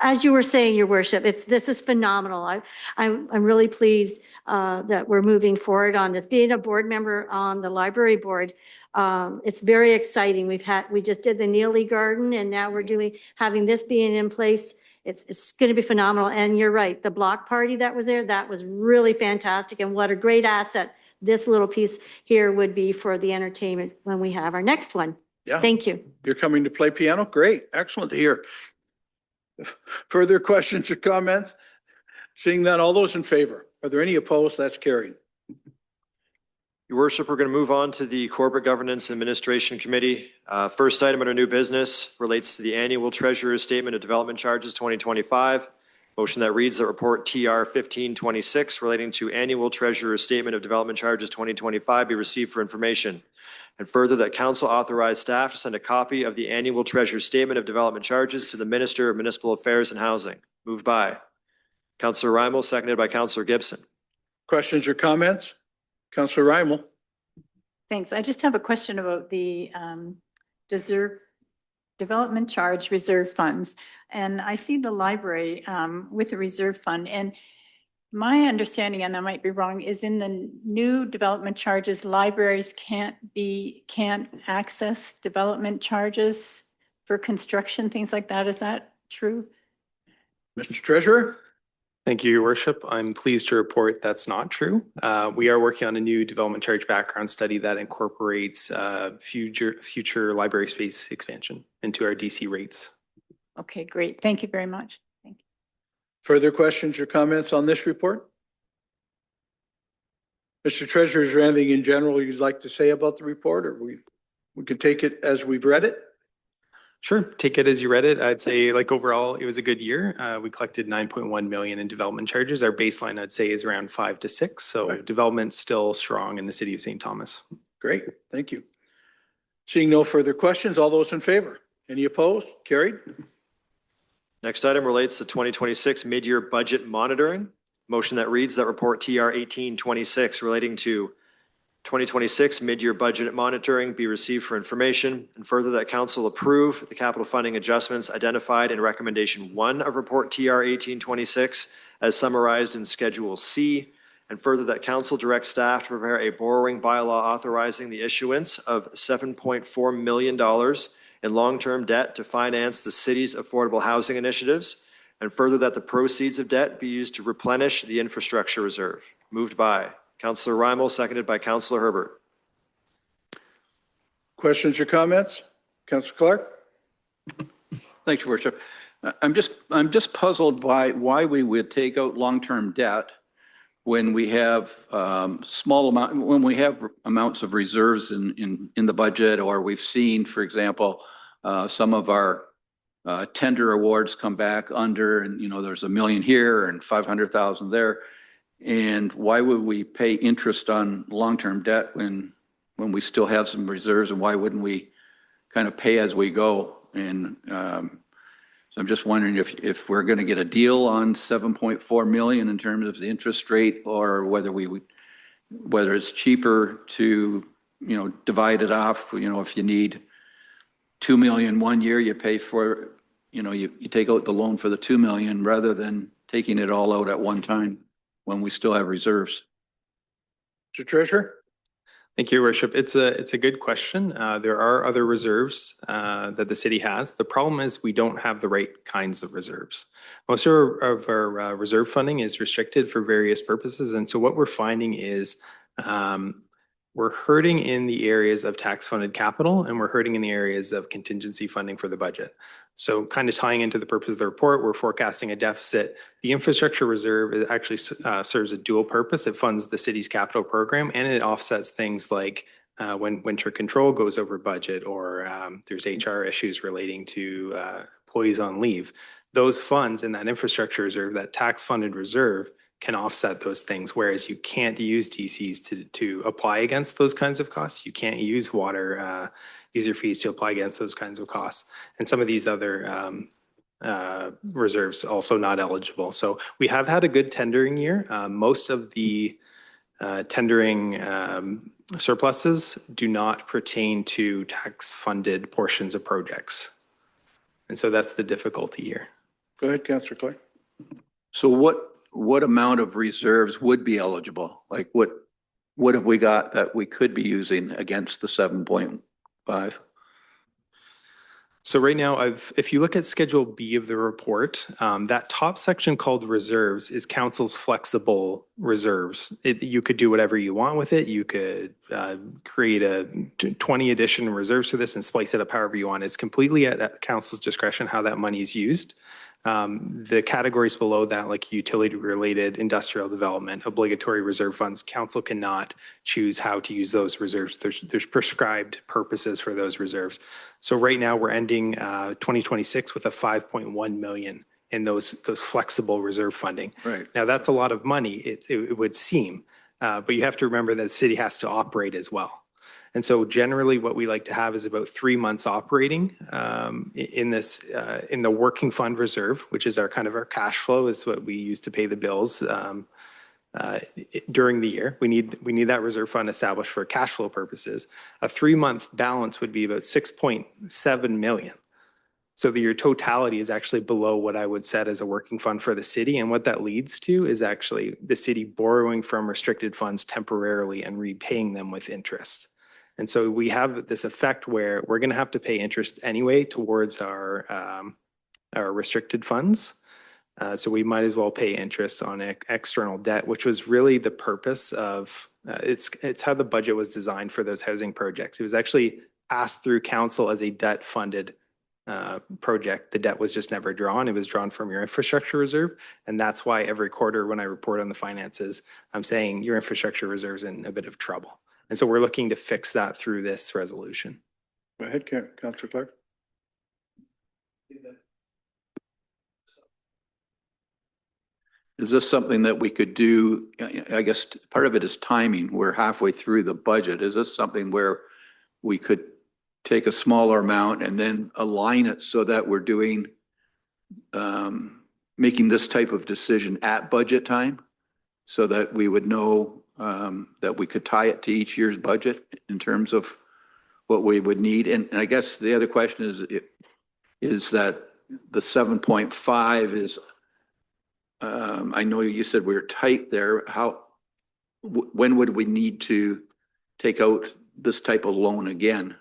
as you were saying, Your Worship, this is phenomenal. I'm really pleased that we're moving forward on this. Being a board member on the library board, it's very exciting. We just did the Neely Garden, and now we're having this being in place. It's going to be phenomenal. And you're right, the block party that was there, that was really fantastic. And what a great asset this little piece here would be for the entertainment when we have our next one. Yeah. Thank you. You're coming to play piano? Great. Excellent to hear. Further questions or comments? Seeing none, all those in favor? Are there any opposed? That's carried. Your Worship, we're going to move on to the Corporate Governance and Administration Committee. First item under new business relates to the annual Treasurer's Statement of Development Charges 2025. Motion that reads that report TR 1526 relating to annual Treasurer's Statement of Development Charges 2025 be received for information. And further, that council authorize staff to send a copy of the annual Treasurer's Statement of Development Charges to the Minister of Municipal Affairs and Housing. Moved by Councillor Reimel, seconded by Councillor Gibson. Questions or comments? Councillor Reimel. Thanks. I just have a question about the development charge reserve funds. And I see the library with the reserve fund. And my understanding, and I might be wrong, is in the new development charges, libraries can't access development charges for construction, things like that. Is that true? Mr. Treasurer? Thank you, Your Worship. I'm pleased to report that's not true. We are working on a new development charge background study that incorporates future library space expansion into our DC rates. Okay, great. Thank you very much. Thank you. Further questions or comments on this report? Mr. Treasurer, is there anything in general you'd like to say about the report, or we can take it as we've read it? Sure, take it as you read it. I'd say like overall, it was a good year. We collected 9.1 million in development charges. Our baseline, I'd say, is around 5 to 6. So Right. Development's still strong in the city of St. Thomas. Great, thank you. Seeing no further questions, all those in favor? Any opposed? Carried. Next item relates to 2026 mid-year budget monitoring. Motion that reads that report TR 1826 relating to 2026 mid-year budget monitoring be received for information, and further that council approve the capital funding adjustments identified in recommendation 1 of report TR 1826 as summarized in Schedule C, and further that council direct staff to prepare a borrowing bylaw authorizing the issuance of $7.4 million in long-term debt to finance the city's affordable housing initiatives, and further that the proceeds of debt be used to replenish the infrastructure reserve. Moved by Councillor Reimel, seconded by Councillor Herbert. Questions or comments? Councillor Clark? Thanks, Your Worship. I'm just puzzled by why we would take out long-term debt when we have when we have amounts of reserves in the budget, or we've seen, for example, some of our tender awards come back under, and there's $1 million here and 500,000 there. And why would we pay interest on long-term debt when we still have some reserves, and why wouldn't we kind of pay as we go? And so I'm just wondering if we're going to get a deal on 7.4 million in terms of the interest rate, or whether it's cheaper to divide it off. If you need 2 million 1 year, you pay for you take out the loan for the 2 million rather than taking it all out at one time when we still have reserves. Mr. Treasurer? Thank you, Your Worship. It's a good question. There are other reserves that the city has. The problem is we don't have the right kinds of reserves. Most of our reserve funding is restricted for various purposes. And so what we're finding is we're hurting in the areas of tax-funded capital, and we're hurting in the areas of contingency funding for the budget. So kind of tying into the purpose of the report, we're forecasting a deficit. The infrastructure reserve actually serves a dual purpose. It funds the city's capital program, and it offsets things like when winter control goes over budget, or there's HR issues relating to employees on leave. Those funds in that infrastructure reserve, that tax-funded reserve, can offset those things, whereas you can't use DCs to apply against those kinds of costs. You can't use water user fees to apply against those kinds of costs. And some of these other reserves also not eligible. So we have had a good tendering year. Most of the tendering surpluses do not pertain to tax-funded portions of projects. And so that's the difficulty here. Go ahead, Councillor Clark. So what amount of reserves would be eligible? Like what have we got that we could be using against the 7.5? So right now, if you look at Schedule B of the report, that top section called reserves is council's flexible reserves. You could do whatever you want with it. You could create a 20 additional reserves to this and splice it up however you want. It's completely at council's discretion how that money is used. The categories below that, like utility-related, industrial development, obligatory reserve funds, council cannot choose how to use those reserves. There's prescribed purposes for those reserves. So right now we're ending 2026 with a 5.1 million in those flexible reserve funding. Right. Now that's a lot of money. It would seem, but you have to remember that the city has to operate as well. And so generally what we like to have is about 3 months operating in the working fund reserve, which is our cash flow, is what we use to pay the bills during the year. We need that reserve fund established for cash flow purposes. A 3-month balance would be about 6.7 million. So your totality is actually below what I would set as a working fund for the city. And what that leads to is actually the city borrowing from restricted funds temporarily and repaying them with interest. And so we have this effect where we're going to have to pay interest anyway towards our restricted funds. So we might as well pay interest on external debt, which was really the purpose of, it's how the budget was designed for those housing projects. It was actually passed through council as a debt funded project. The debt was just never drawn. It was drawn from your infrastructure reserve. And that's why every quarter when I report on the finances, I'm saying your infrastructure reserve is in a bit of trouble. And so we're looking to fix that through this resolution. Go ahead, Councillor Clark. Is this something that we could do? I guess part of it is timing. We're halfway through the budget. Is this something where we could take a smaller amount and then align it so that we're doing, making this type of decision at budget time so that we would know that we could tie it to each year's budget in terms of what we would need? And I guess the other question is that the 7.5 is, I know you said we were tight there. When would we need to take out this type of loan again?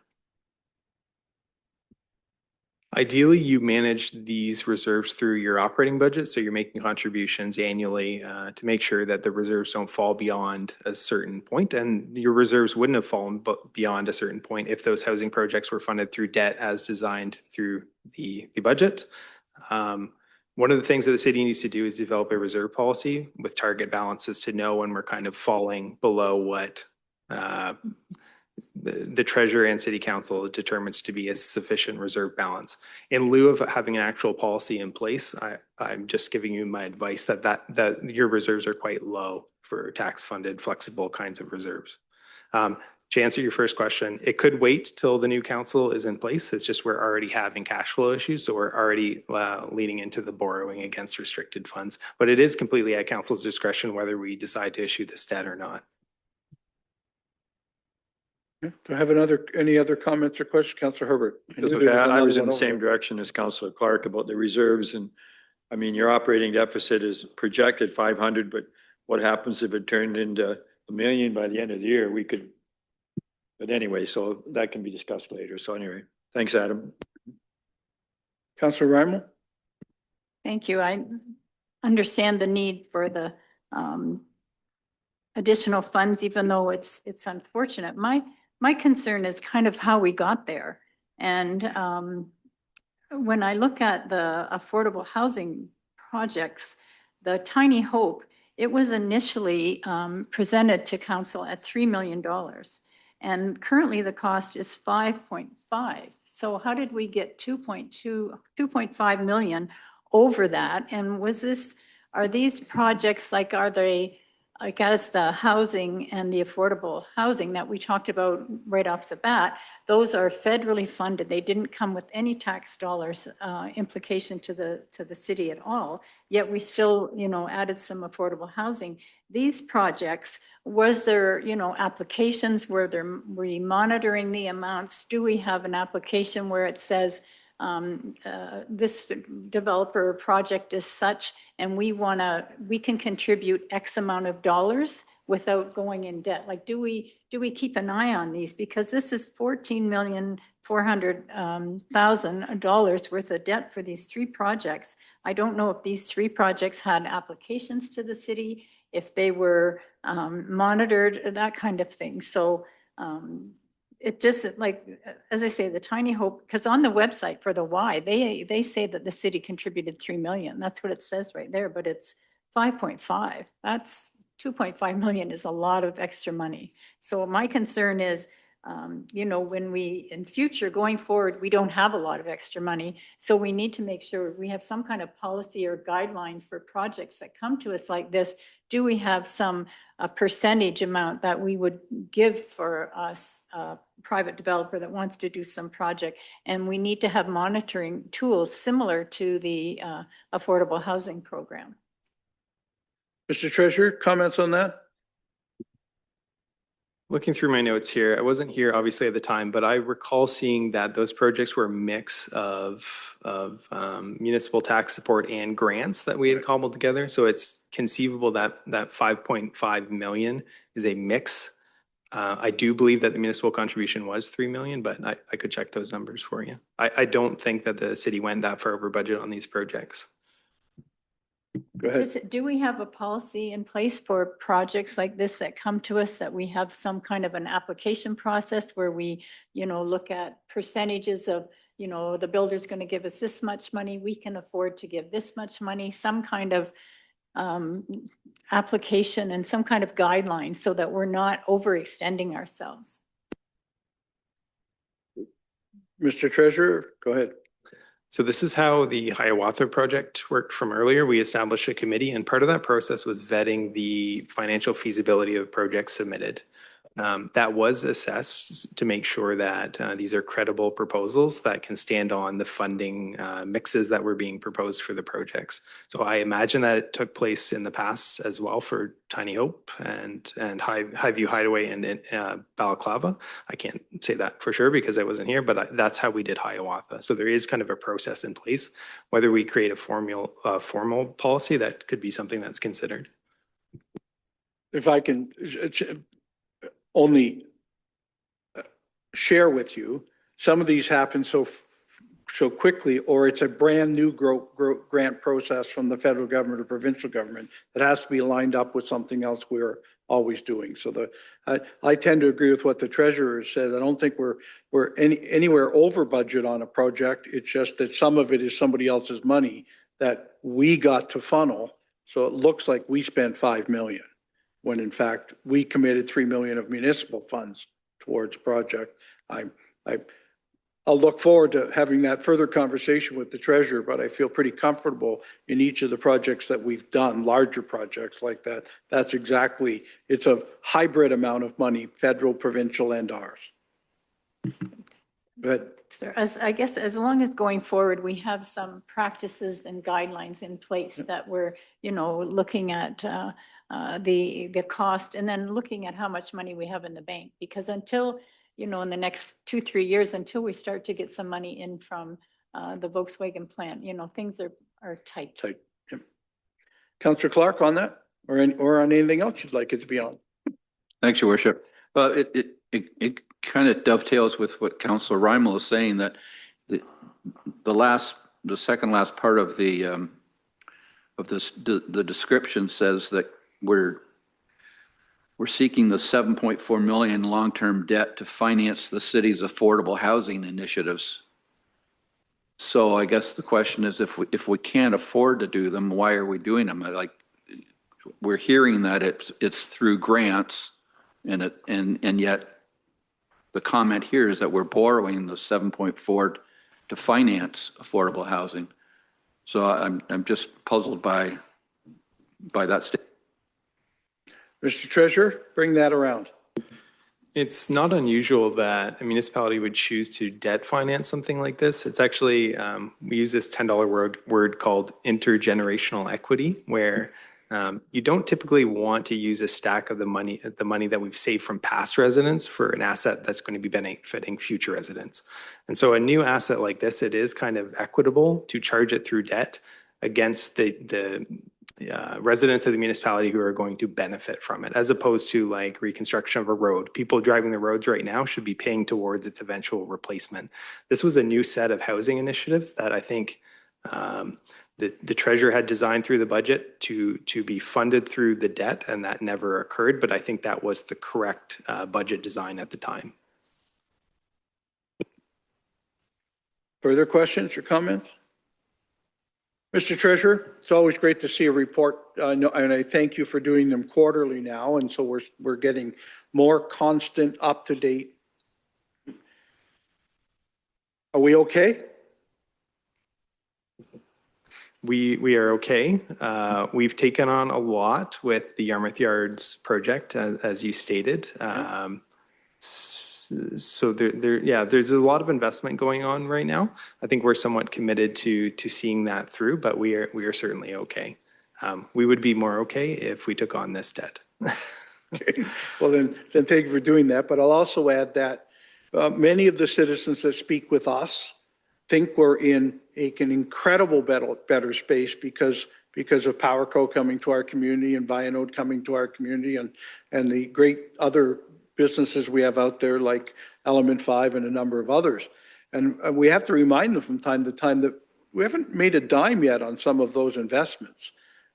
Ideally, you manage these reserves through your operating budget. So you're making contributions annually to make sure that the reserves don't fall beyond a certain point. And your reserves wouldn't have fallen beyond a certain point if those housing projects were funded through debt as designed through the budget. One of the things that the city needs to do is develop a reserve policy with target balances to know when we're falling below what the treasurer and city council determines to be a sufficient reserve balance. In lieu of having an actual policy in place, I'm just giving you my advice that your reserves are quite low for tax funded flexible kinds of reserves. To answer your first question, it could wait till the new council is in place. It's just we're already having cash flow issues, so we're already leading into the borrowing against restricted funds. But it is completely at council's discretion whether we decide to issue this debt or not. Do I have any other comments or questions? Councillor Herbert. I was in the same direction as Councillor Clark about the reserves. And I mean, your operating deficit is projected 500, but what happens if it turned into 1 million by the end of the year? We could, but anyway, so that can be discussed later. So anyway, thanks, Adam. Councillor Raimel. Thank you. I understand the need for the additional funds, even though it's unfortunate. My concern is kind of how we got there. And when I look at the affordable housing projects, the Tiny Hope, it was initially presented to council at $3 million. And currently the cost is 5.5. So how did we get 2.5 million over that? And are these projects are they as the housing and the affordable housing that we talked about right off the bat, those are federally funded. They didn't come with any tax dollars implication to the city at all. Yet we still, added some affordable housing. These projects, was there, applications? Were we monitoring the amounts? Do we have an application where it says this developer project is such, and we can contribute X amount of dollars without going in debt? Like, do we keep an eye on these? Because this is $14,400,000 worth of debt for these three projects. I don't know if these three projects had applications to the city, if they were monitored, that kind of thing. So it just, like, as I say, the Tiny Hope, because on the website for the Y, they say that the city contributed 3 million. That's what it says right there, but it's 5.5. That's 2.5 million is a lot of extra money. So my concern is, when we, in future, going forward, we don't have a lot of extra money. So we need to make sure we have some kind of policy or guideline for projects that come to us like this. Do we have a percentage amount that we would give for us, a private developer that wants to do some project? And we need to have monitoring tools similar to the affordable housing program. Mr. Treasurer, comments on that? Looking through my notes here, I wasn't here obviously at the time, but I recall seeing that those projects were a mix of municipal tax support and grants that we had cobbled together. So it's conceivable that 5.5 million is a mix. I do believe that the municipal contribution was 3 million, but I could check those numbers for you. I don't think that the city went that far over budget on these projects. Go ahead. Do we have a policy in place for projects like this that come to us, that we have some kind of an application process where we, look at percentages of, the builder's going to give us this much money, we can afford to give this much money, some kind of application and some kind of guideline so that we're not overextending ourselves? Mr. Treasurer, go ahead. So this is how the Hiawatha project worked from earlier. We established a committee, and part of that process was vetting the financial feasibility of projects submitted. That was assessed to make sure that these are credible proposals that can stand on the funding mixes that were being proposed for the projects. So I imagine that it took place in the past as well for Tiny Hope and Highview Hideaway and Balaclava. I can't say that for sure because I wasn't here, but that's how we did Hiawatha. So there is kind of a process in place. Whether we create a formal policy, that could be something that's considered. If I can only share with you, some of these happen so quickly, or it's a brand new grant process from the federal government or provincial government that has to be lined up with something else we're always doing. So I tend to agree with what the treasurer said. I don't think we're anywhere over budget on a project. It's just that some of it is somebody else's money that we got to funnel. So it looks like we spent 5 million. When in fact we committed 3 million of municipal funds towards project. I'll look forward to having that further conversation with the treasurer, but I feel pretty comfortable in each of the projects that we've done, larger projects like that. That's exactly, it's a hybrid amount of money, federal, provincial, and ours. Go ahead. Sir, I guess as long as going forward, we have some practices and guidelines in place that we're, looking at the cost and then looking at how much money we have in the bank. Because until, in the next 2-3 years, until we start to get some money in from the Volkswagen plant, things are tight. Tight. Yeah. Councillor Clark on that or on anything else you'd like it to be on? Thanks, Your Worship. Well, it kind of dovetails with what Councillor Reimel is saying, that the second last part of the description says that we're seeking the 7.4 million long-term debt to finance the city's affordable housing initiatives. So I guess the question is, if we can't afford to do them, why are we doing them? Like, we're hearing that it's through grants, and yet the comment here is that we're borrowing the 7.4 to finance affordable housing. So I'm just puzzled by that statement. Mr. Treasurer, bring that around. It's not unusual that a municipality would choose to debt finance something like this. It's actually, we use this $10 word called intergenerational equity, where You don't typically want to use a stack of the money that we've saved from past residents for an asset that's going to be benefiting future residents. And so a new asset like this, it is kind of equitable to charge it through debt against the residents of the municipality who are going to benefit from it, as opposed to like reconstruction of a road. People driving the roads right now should be paying towards its eventual replacement. This was a new set of housing initiatives that I think the treasurer had designed through the budget to be funded through the debt, and that never occurred. But I think that was the correct budget design at the time. Further questions or comments? Mr. Treasurer, it's always great to see a report, and I thank you for doing them quarterly now, and so we're getting more constant, up-to-date. Are we okay? We are okay. We've taken on a lot with the Yarmouth Yards project, as you stated. So there's a lot of investment going on right now. I think we're somewhat committed to seeing that through, but we are certainly okay. We would be more okay if we took on this debt. Okay. Well, then thank you for doing that. But I'll also add that many of the citizens that speak with us think we're in an incredible better space because of PowerCo coming to our community and Vianode coming to our community and the great other businesses we have out there like Element 5 and a number of others. And we have to remind them from time to time that we haven't made a dime yet on some of those investments.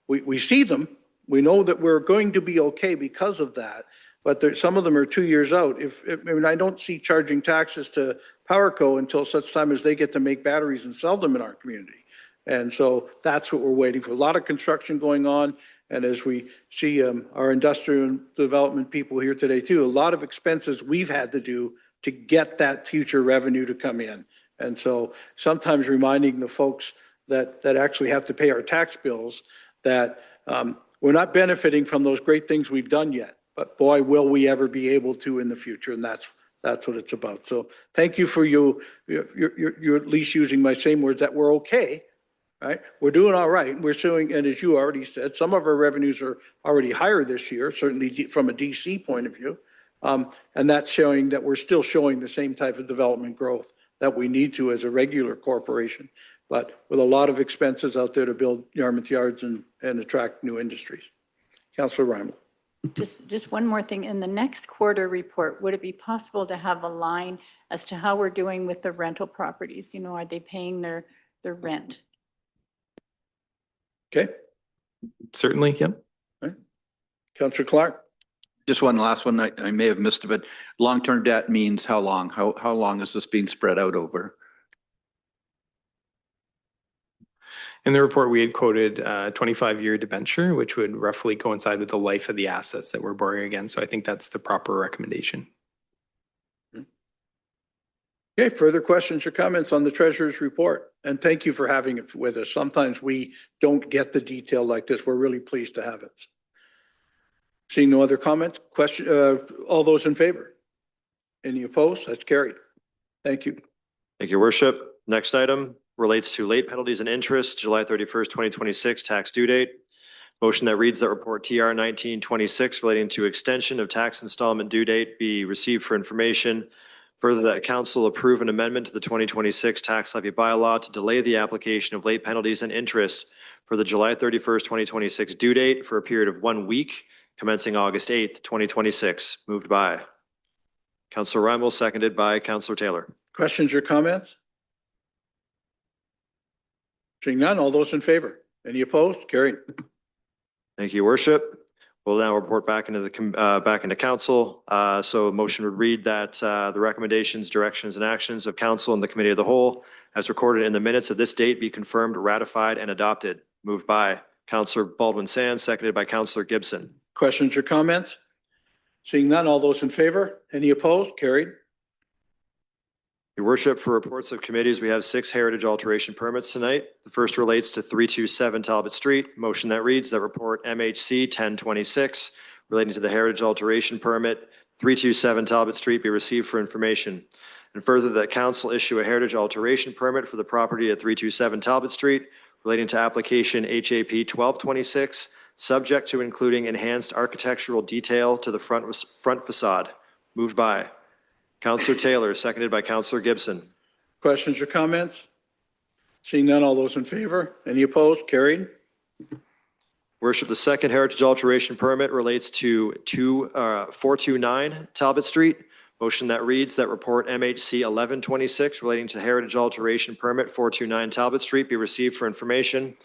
We see them. We know that we're going to be okay because of that, but some of them are 2 years out. I don't see charging taxes to PowerCo until such time as they get to make batteries and sell them in our community. And so that's what we're waiting for. A lot of construction going on. And as we see our industrial development people here today too, a lot of expenses we've had to do to get that future revenue to come in. And so sometimes reminding the folks that actually have to pay our tax bills that we're not benefiting from those great things we've done yet, but boy, will we ever be able to in the future. And that's what it's about. So thank you for you're at least using my same words that we're okay. Right? We're doing all right. We're showing, and as you already said, some of our revenues are already higher this year, certainly from a DC point of view. And that's showing that we're still showing the same type of development growth that we need to as a regular corporation, but with a lot of expenses out there to build Yarmouth Yards and attract new industries. Councillor Reimel. Just one more thing. In the next quarter report, would it be possible to have a line as to how we're doing with the rental properties? You know, are they paying their rent? Okay. Certainly, yep. All right. Councillor Clark. Just one last one. I may have missed it, but long-term debt means how long? How long is this being spread out over? In the report, we had quoted 25-year debenture, which would roughly coincide with the life of the assets that we're borrowing against. So I think that's the proper recommendation. Okay, further questions or comments on the treasurer's report? And thank you for having it with us. Sometimes we don't get the detail like this. We're really pleased to have it. Seeing no other comments, all those in favor? Any opposed? That's carried. Thank you. Thank you, Worship. Next item relates to late penalties and interest, July 31st, 2026, tax due date. Motion that reads that report TR 1926 relating to extension of tax installment due date be received for information. Further, that council approve an amendment to the 2026 tax levy bylaw to delay the application of late penalties and interest for the July 31st, 2026 due date for a period of 1 week commencing August 8th, 2026. Moved by Councillor Reimel, seconded by Councillor Taylor. Questions or comments? Seeing none, all those in favor? Any opposed? Carried. Thank you, Worship. We'll now report back into council. So a motion would read that the recommendations, directions, and actions of council and the committee of the whole, as recorded in the minutes of this date, be confirmed, ratified, and adopted. Moved by Councillor Baldwin-Sands, seconded by Councillor Gibson. Questions or comments? Seeing none, all those in favor? Any opposed? Carried. Your Worship, for reports of committees, we have 6 heritage alteration permits tonight. The first relates to 327 Talbot Street. Motion that reads that report MHC 1026 relating to the heritage alteration permit 327 Talbot Street be received for information. And further, that council issue a heritage alteration permit for the property at 327 Talbot Street relating to application HAP 1226 subject to including enhanced architectural detail to the front facade. Moved by Councillor Taylor, seconded by Councillor Gibson. Questions or comments? Seeing none, all those in favor? Any opposed? Carried. Worship, the second heritage alteration permit relates to 429 Talbot Street. Motion that reads that report MHC 1126 relating to heritage alteration permit 429 Talbot Street be received for information,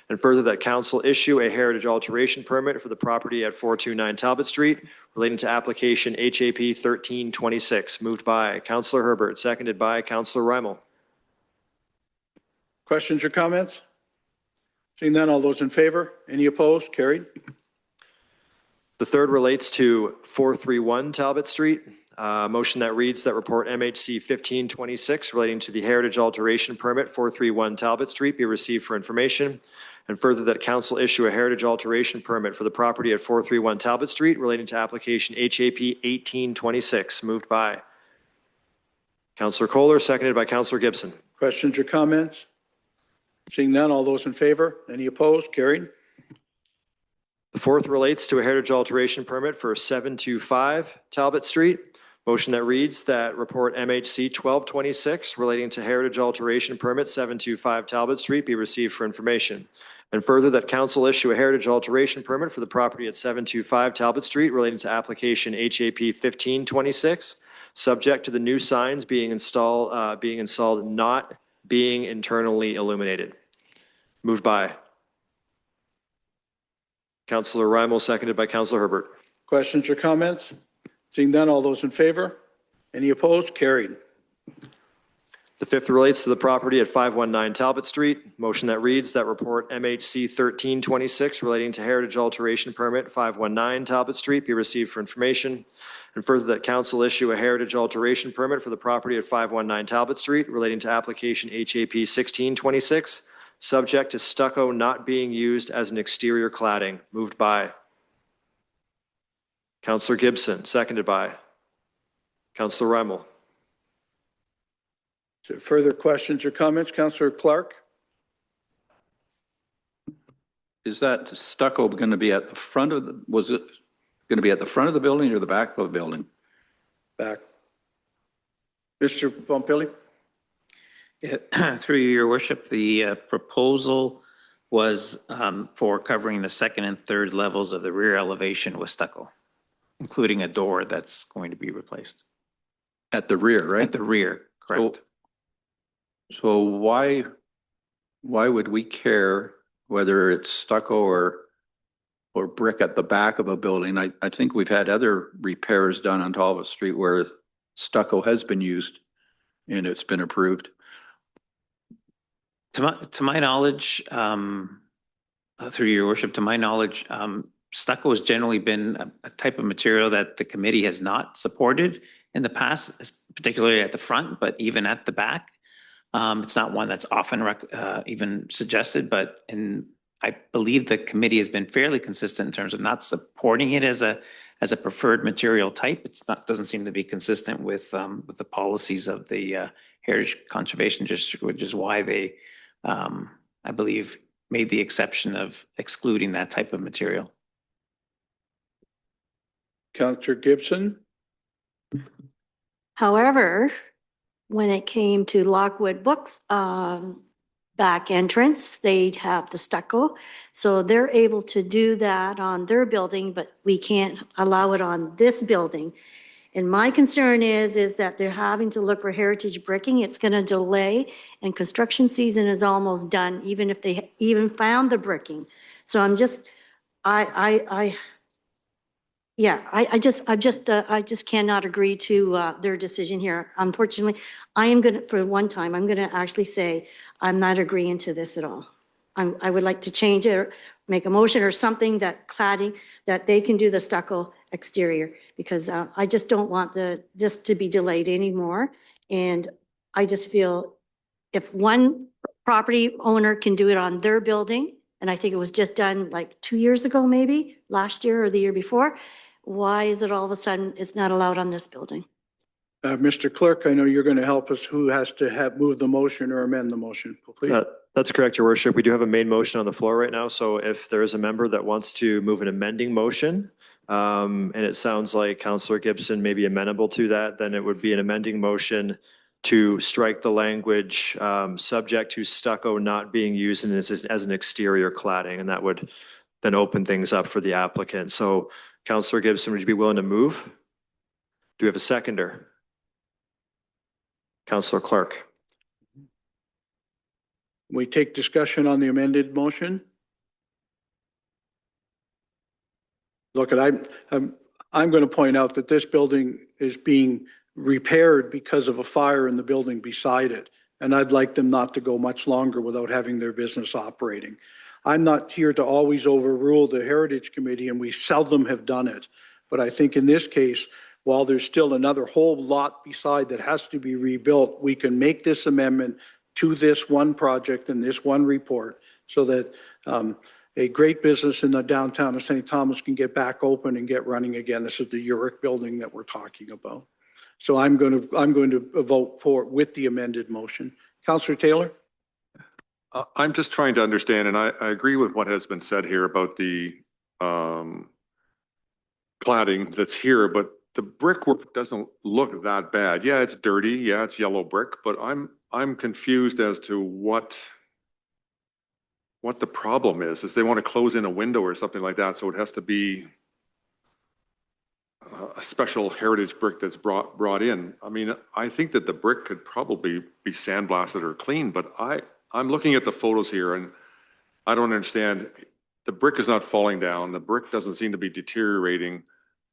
and further that council issue a heritage alteration permit for the property at 429 Talbot Street relating to application HAP 1326. Moved by Councillor Herbert, seconded by Councillor Reimel. Questions or comments? Seeing none, all those in favor? Any opposed? Carried. The third relates to 431 Talbot Street. Motion that reads that report MHC 1526 relating to the heritage alteration permit 431 Talbot Street be received for information, and further that council issue a heritage alteration permit for the property at 431 Talbot Street relating to application HAP 1826. Moved by Councillor Kohler, seconded by Councillor Gibson. Questions or comments? Seeing none, all those in favor? Any opposed? Carried. The fourth relates to a heritage alteration permit for 725 Talbot Street. Motion that reads that report MHC 1226 relating to heritage alteration permit 725 Talbot Street be received for information. And further that council issue a heritage alteration permit for the property at 725 Talbot Street relating to application HAP 1526, subject to the new signs being installed not being internally illuminated. Moved by Councillor Reimel, seconded by Councillor Herbert. Questions or comments? Seeing none, all those in favor? Any opposed? Carried. The fifth relates to the property at 519 Talbot Street. Motion that reads that report MHC 1326 relating to heritage alteration permit 519 Talbot Street be received for information, and further that council issue a heritage alteration permit for the property at 519 Talbot Street relating to application HAP 1626, subject to stucco not being used as an exterior cladding. Moved by Councillor Gibson, seconded by Councillor Reimel. Is there further questions or comments? Councillor Clark? Is that stucco going to be at the front of the, was it going to be at the front of the building or the back of the building? Back. Mr. Pompili? Through your worship, the proposal was for covering the second and third levels of the rear elevation with stucco, including a door that's going to be replaced. At the rear, right? At the rear, correct. So why would we care whether it's stucco or brick at the back of a building? I think we've had other repairs done on Talbot Street where stucco has been used and it's been approved. To my knowledge, through your worship, to my knowledge, stucco has generally been a type of material that the committee has not supported in the past, particularly at the front, but even at the back. It's not one that's often even suggested, but I believe the committee has been fairly consistent in terms of not supporting it as a preferred material type. It's not, doesn't seem to be consistent with the policies of the Heritage Conservation District, which is why they, I believe, made the exception of excluding that type of material. Councillor Gibson? However, when it came to Lockwood Books back entrance, they'd have the stucco. So they're able to do that on their building, but we can't allow it on this building. And my concern is that they're having to look for heritage bricking. It's going to delay, and construction season is almost done, even if they even found the bricking. So I'm just, I just cannot agree to their decision here. Unfortunately, I am going to, for one time, I'm going to actually say I'm not agreeing to this at all. I would like to change it, or make a motion or something that cladding, that they can do the stucco exterior, because I just don't want this to be delayed anymore. And I just feel if one property owner can do it on their building, and I think it was just done like 2 years ago, maybe last year or the year before, why is it all of a sudden it's not allowed on this building? Mr. Clerk, I know you're going to help us. Who has to move the motion or amend the motion, please? That's correct, Your Worship. We do have a main motion on the floor right now. So if there is a member that wants to move an amending motion, and it sounds like Councillor Gibson may be amenable to that, then it would be an amending motion to strike the language subject to stucco not being used as an exterior cladding, and that would then open things up for the applicant. So Councillor Gibson, would you be willing to move? Do we have a seconder? Councillor Clark. We take discussion on the amended motion. Look, I'm going to point out that this building is being repaired because of a fire in the building beside it. And I'd like them not to go much longer without having their business operating. I'm not here to always overrule the Heritage Committee, and we seldom have done it. But I think in this case, while there's still another whole lot beside that has to be rebuilt, we can make this amendment to this one project and this one report so that a great business in the downtown of St. Thomas can get back open and get running again. This is the Uric building that we're talking about. So I'm going to vote for with the amended motion. Councillor Taylor? I'm just trying to understand, and I agree with what has been said here about the cladding that's here, but the brickwork doesn't look that bad. Yeah, it's dirty. Yeah, it's yellow brick, but I'm confused as to what the problem is. Is they want to close in a window or something like that, so it has to be a special heritage brick that's brought in. I mean, I think that the brick could probably be sandblasted or cleaned, but I'm looking at the photos here and I don't understand. The brick is not falling down. The brick doesn't seem to be deteriorating.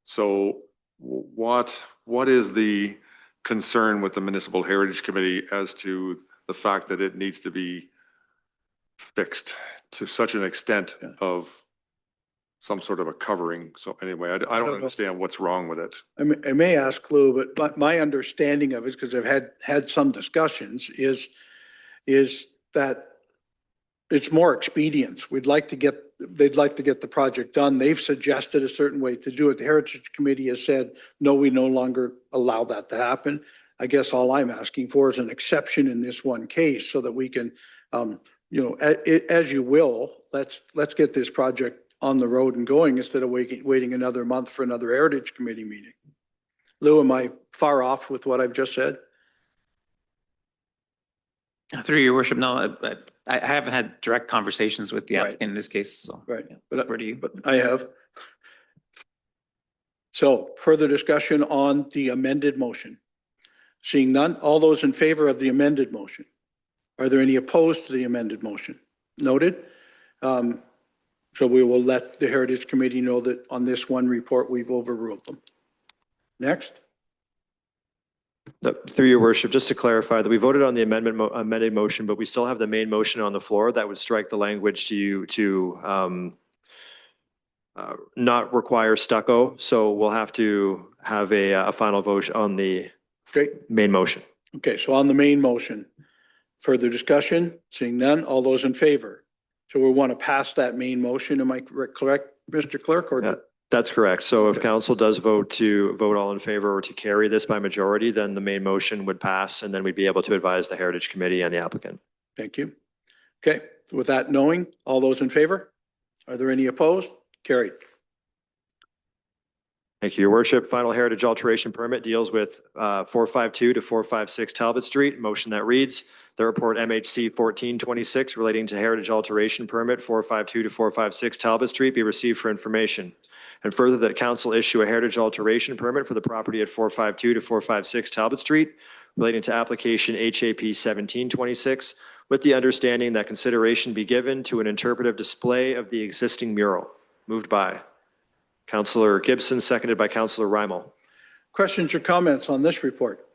So what is the concern with the Municipal Heritage Committee as to the fact that it needs to be fixed to such an extent of some sort of a covering? So anyway, I don't understand what's wrong with it. I may ask Lou, but my understanding of it, because I've had some discussions, is that it's more expedience. They'd like to get the project done. They've suggested a certain way to do it. The Heritage Committee has said, no, we no longer allow that to happen. I guess all I'm asking for is an exception in this one case so that we can, as you will, let's get this project on the road and going instead of waiting another month for another Heritage Committee meeting. Lou, am I far off with what I've just said? Through your worship, no, I haven't had direct conversations with the applicant in this case, so. Right. Where do you? But I have. So further discussion on the amended motion. Seeing none, all those in favor of the amended motion? Are there any opposed to the amended motion? Noted. So we will let the Heritage Committee know that on this one report, we've overruled them. Next. Through your worship, just to clarify that we voted on the amended motion, but we still have the main motion on the floor that would strike the language to not require stucco. So we'll have to have a final vote on the main motion. Okay, so on the main motion, further discussion, seeing none, all those in favor? So we want to pass that main motion. Am I correct, Mr. Clerk? Or That's correct. So if council does vote all in favor or to carry this by majority, then the main motion would pass and then we'd be able to advise the Heritage Committee and the applicant. Thank you. Okay, with that knowing, all those in favor? Are there any opposed? Carried. Thank you, Your Worship. Final heritage alteration permit deals with 452 to 456 Talbot Street. Motion that reads, the report MHC 1426 relating to heritage alteration permit 452 to 456 Talbot Street be received for information. And further, that council issue a heritage alteration permit for the property at 452 to 456 Talbot Street relating to application HAP 1726 with the understanding that consideration be given to an interpretive display of the existing mural. Moved by Councillor Gibson, seconded by Councillor Reimel. Questions or comments on this report?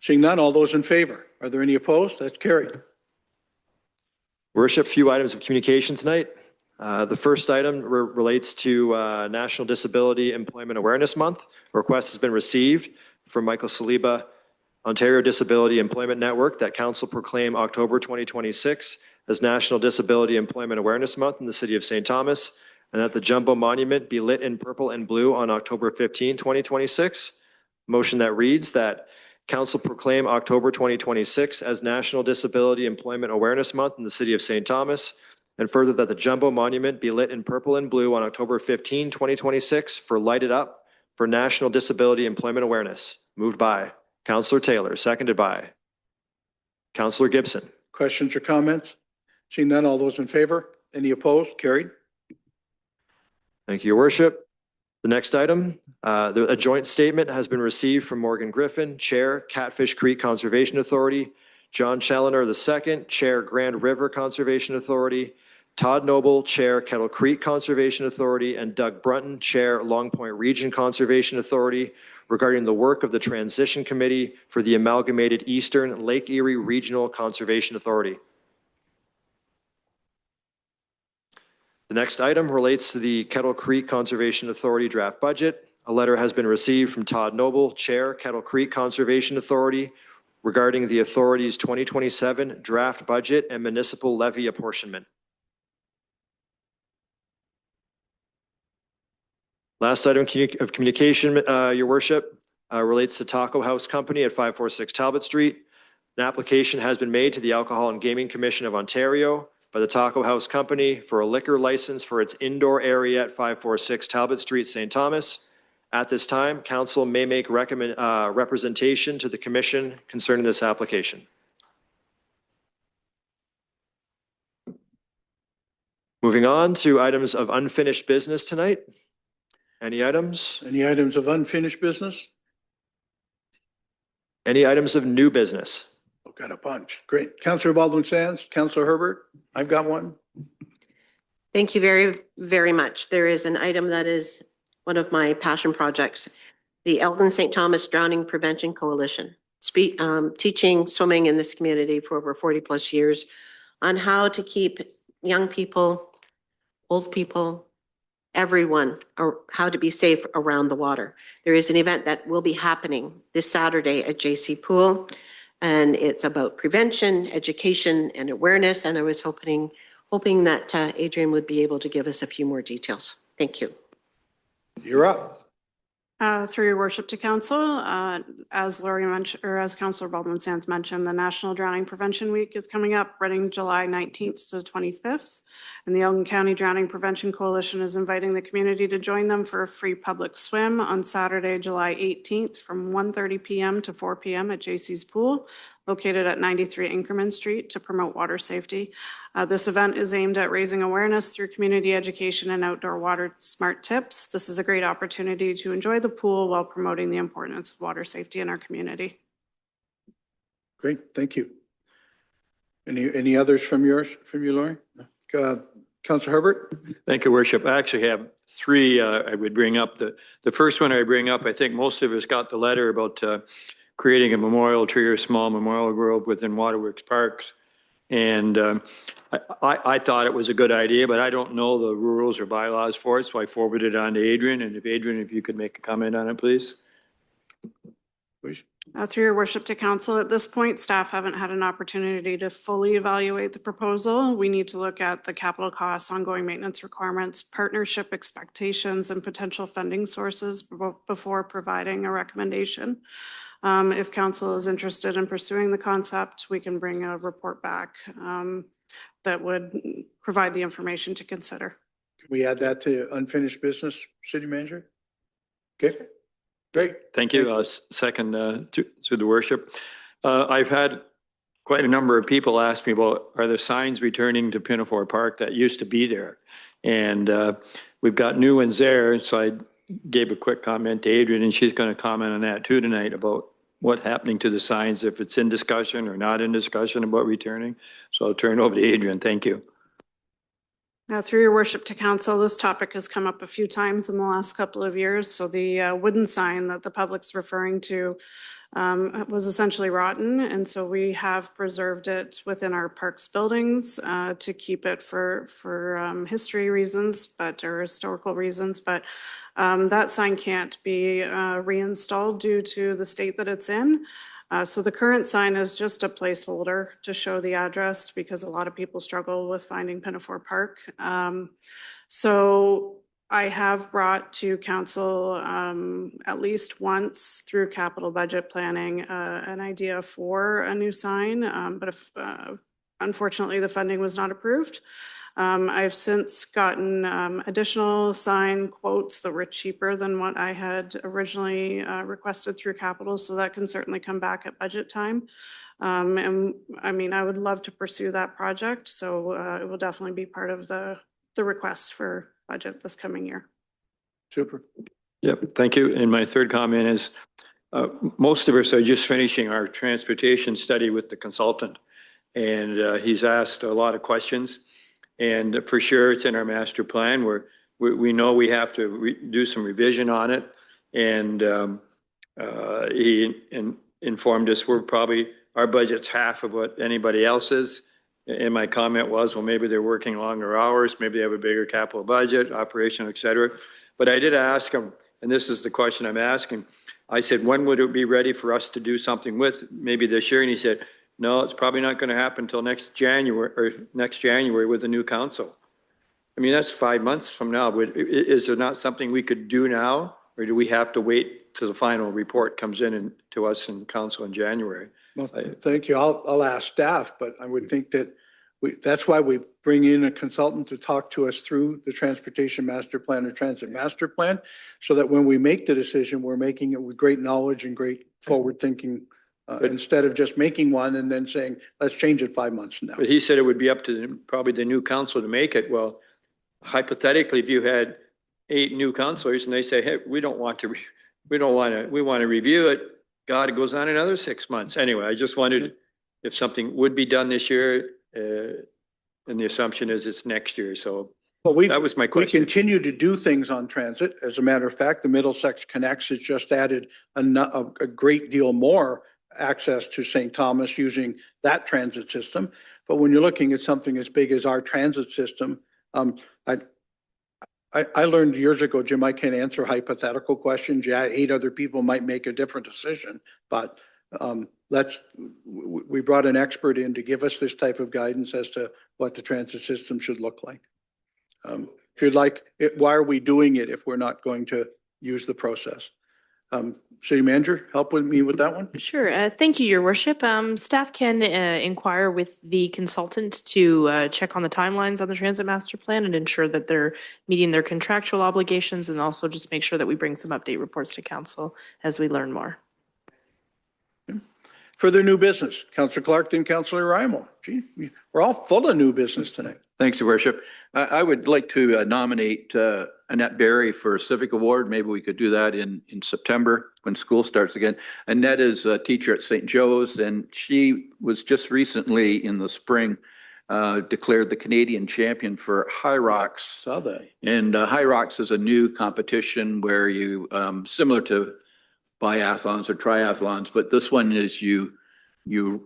Seeing none, all those in favor? Are there any opposed? That's carried. Worship, few items of communication tonight. The first item relates to National Disability Employment Awareness Month. A request has been received from Michael Saliba, Ontario Disability Employment Network, that council proclaim October 2026 as National Disability Employment Awareness Month in the city of St. Thomas, and that the Jumbo Monument be lit in purple and blue on October 15, 2026. Motion that reads that council proclaim October 2026 as National Disability Employment Awareness Month in the city of St. Thomas, and further that the Jumbo Monument be lit in purple and blue on October 15, 2026 for Light It Up for National Disability Employment Awareness. Moved by Councillor Taylor, seconded by Councillor Gibson. Questions or comments? Seeing none, all those in favor? Any opposed? Carried. Thank you, Your Worship. The next item, a joint statement has been received from Morgan Griffin, Chair, Catfish Creek Conservation Authority, John Challoner II, Chair, Grand River Conservation Authority, Todd Noble, Chair, Kettle Creek Conservation Authority, and Doug Brunton, Chair, Long Point Region Conservation Authority, regarding the work of the Transition Committee for the Amalgamated Eastern Lake Erie Regional Conservation Authority. The next item relates to the Kettle Creek Conservation Authority draft budget. A letter has been received from Todd Noble, Chair, Kettle Creek Conservation Authority, regarding the authority's 2027 draft budget and municipal levy apportionment. Last item of communication, Your Worship, relates to Taco House Company at 546 Talbot Street. An application has been made to the Alcohol and Gaming Commission of Ontario by the Taco House Company for a liquor license for its indoor area at 546 Talbot Street, St. Thomas. At this time, council may make representation to the commission concerning this application. Moving on to items of unfinished business tonight. Any items? Any items of unfinished business? Any items of new business? I've got a bunch. Great. Councillor Baldwin Sands, Councillor Herbert, I've got one. Thank you very, very much. There is an item that is one of my passion projects, the Elgin St. Thomas Drowning Prevention Coalition. Teaching swimming in this community for over 40 plus years on how to keep young people, old people, everyone, or how to be safe around the water. There is an event that will be happening this Saturday at JC Pool, and it's about prevention, education, and awareness. And I was hoping that Adrian would be able to give us a few more details. Thank you. You're up. Through your worship to council, as Laurie mentioned, or as Councillor Baldwin Sands mentioned, the National Drowning Prevention Week is coming up, running July 19th to 25th. And the Elgin County Drowning Prevention Coalition is inviting the community to join them for a free public swim on Saturday, July 18th from 1:30 p.m. to 4 p.m. at JC's Pool, located at 93 Inkerman Street, to promote water safety. This event is aimed at raising awareness through community education and outdoor water smart tips. This is a great opportunity to enjoy the pool while promoting the importance of water safety in our community. Great, thank you. Any others from you, Laurie? Councillor Herbert? Thank you, Worship. I actually have three I would bring up. The first one I bring up, I think most of us got the letter about creating a memorial tree or small memorial grove within Waterworks Parks. And I thought it was a good idea, but I don't know the rules or bylaws for it, so I forwarded it on to Adrian. And if you could make a comment on it, please. Please. Through your worship to council, at this point, staff haven't had an opportunity to fully evaluate the proposal. We need to look at the capital costs, ongoing maintenance requirements, partnership expectations, and potential funding sources before providing a recommendation. If council is interested in pursuing the concept, we can bring a report back that would provide the information to consider. Can we add that to unfinished business, City Manager? Okay, great. Thank you. Second, through the worship. I've had quite a number of people ask me about, are there signs returning to Pinafore Park that used to be there? And we've got new ones there. So I gave a quick comment to Adrian, and she's going to comment on that too tonight about what's happening to the signs, if it's in discussion or not in discussion about returning. So I'll turn it over to Adrian. Thank you. Through your worship to council, this topic has come up a few times in the last couple of years. So the wooden sign that the public's referring to was essentially rotten. And so we have preserved it within our parks buildings to keep it for history reasons, or historical reasons. But that sign can't be reinstalled due to the state that it's in. So the current sign is just a placeholder to show the address, because a lot of people struggle with finding Pinafore Park. So I have brought to council at least once through capital budget planning an idea for a new sign, but if, unfortunately the funding was not approved. I've since gotten additional sign quotes that were cheaper than what I had originally requested through capital, so that can certainly come back at budget time. And I mean, I would love to pursue that project, so it will definitely be part of the request for budget this coming year. Super. Yep, thank you. And my third comment is, most of us are just finishing our transportation study with the consultant. And he's asked a lot of questions. And for sure, it's in our master plan where we know we have to do some revision on it. And he informed us we're probably, our budget's half of what anybody else's. And my comment was, well, maybe they're working longer hours, maybe they have a bigger capital budget, operational, et cetera. But I did ask him, and this is the question I'm asking. I said, when would it be ready for us to do something with maybe this year? And he said, no, it's probably not going to happen until next January with the new council. I mean, that's 5 months from now. Is there not something we could do now, or do we have to wait till the final report comes in and to us in council in January? Well, thank you. I'll ask staff, but I would think that that's why we bring in a consultant to talk to us through the transportation master plan or transit master plan, so that when we make the decision, we're making it with great knowledge and great forward thinking. Instead of just making one and then saying, let's change it 5 months from now. But he said it would be up to probably the new council to make it. Well, hypothetically, if you had 8 new councilors and they say, hey, we want to review it, God, it goes on another 6 months. Anyway, I just wondered if something would be done this year, and the assumption is it's next year. So that was my question. We continue to do things on transit. As a matter of fact, the Middlesex Connects has just added a great deal more access to St. Thomas using that transit system. But when you're looking at something as big as our transit system, I learned years ago, Jim, I can't answer hypothetical questions. Yeah, 8 other people might make a different decision, but we brought an expert in to give us this type of guidance as to what the transit system should look like. If you'd like, why are we doing it if we're not going to use the process? City Manager, help with me with that one? Sure. Thank you, Your Worship. Staff can inquire with the consultant to check on the timelines on the transit master plan and ensure that they're meeting their contractual obligations, and also just make sure that we bring some update reports to council as we learn more. Further new business, Councillor Clarkton, Councillor Raimo. Gee, we're all full of new business tonight. Thanks, Your Worship. I would like to nominate Annette Berry for a Civic Award. Maybe we could do that in September when school starts again. Annette is a teacher at St. Joe's, and she was just recently in the spring declared the Canadian champion for High Rocks. Saw that. And High Rocks is a new competition where you, similar to biathlons or triathlons, but this one is you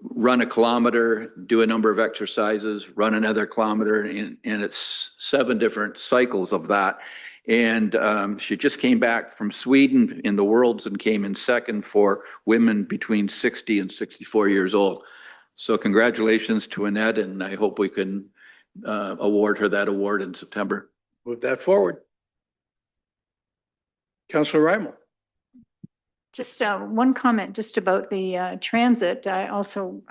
run a kilometer, do a number of exercises, run another kilometer, and it's 7 different cycles of that. And she just came back from Sweden in the Worlds and came in second for women between 60 and 64 years old. So congratulations to Annette, and I hope we can award her that award in September. Move that forward. Councillor Raimo. Just one comment just about the transit. I also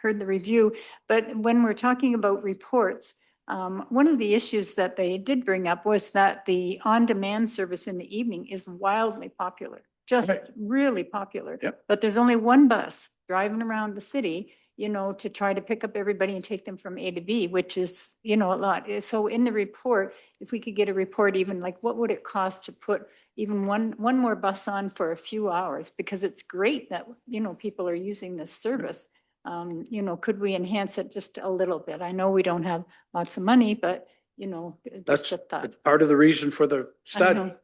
heard the review, but when we're talking about reports, one of the issues that they did bring up was that the on-demand service in the evening is wildly popular, just really popular. Yep. But there's only one bus driving around the city, you know, to try to pick up everybody and take them from A to B, which is, you know, a lot. So in the report, if we could get a report, even like what would it cost to put even one more bus on for a few hours, because it's great that, you know, people are using this service. You know, could we enhance it just a little bit? I know we don't have lots of money, but, you know, That's just a thought. part of the reason for the study.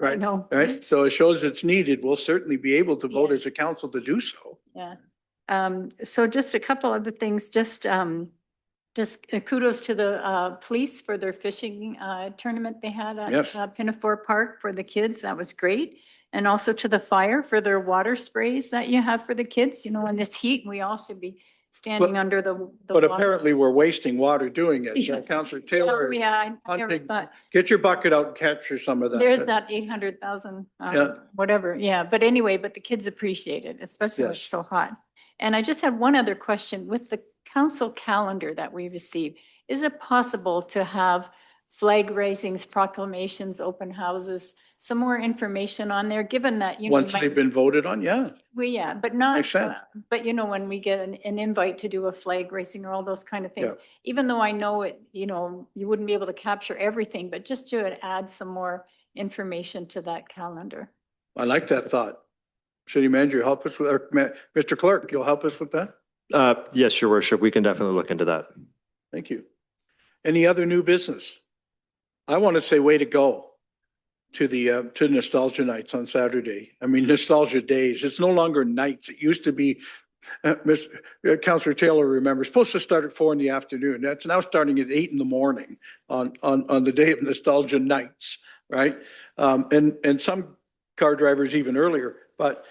I know. Right. So it shows it's needed. We'll certainly be able to vote as a council to do so. Yeah. So just a couple other things, just kudos to the police for their fishing tournament they had at Pinafore Park for the kids. That was great. And also to the fire for their water sprays that you have for the kids. You know, in this heat, we all should be standing under the. But water. apparently we're wasting water doing it. Yeah. Councillor Taylor. Yeah, I never hunting- thought. Get your bucket out and capture some of that. There's that 800,000, Yeah. whatever, yeah, but anyway, but the kids appreciate it, especially when it's Yes. so hot. And I just had one other question, with the council calendar that we receive, is it possible to have flag raisings, proclamations, open houses, some more information on there, given that, you know. Once they've been voted on, yeah. Well, yeah, but not, Makes sense. but you know, when we get an invite to do a flag racing or all those kind of things, Yeah. even though I know it, you know, you wouldn't be able to capture everything, but just to add some more information to that calendar. I like that thought. City Manager, help us with, or Mr. Clerk, you'll help us with that? Yes, your worship, we can definitely look into that. Thank you. Any other new business? I want to say way to go to the, to Nostalgia Nights on Saturday. I mean, Nostalgia Days. It's no longer nights. It used to be, Councillor Taylor remembers, supposed to start at 4 PM. That's now starting at 8 AM on the day of Nostalgia Nights, right? And some car drivers even earlier, but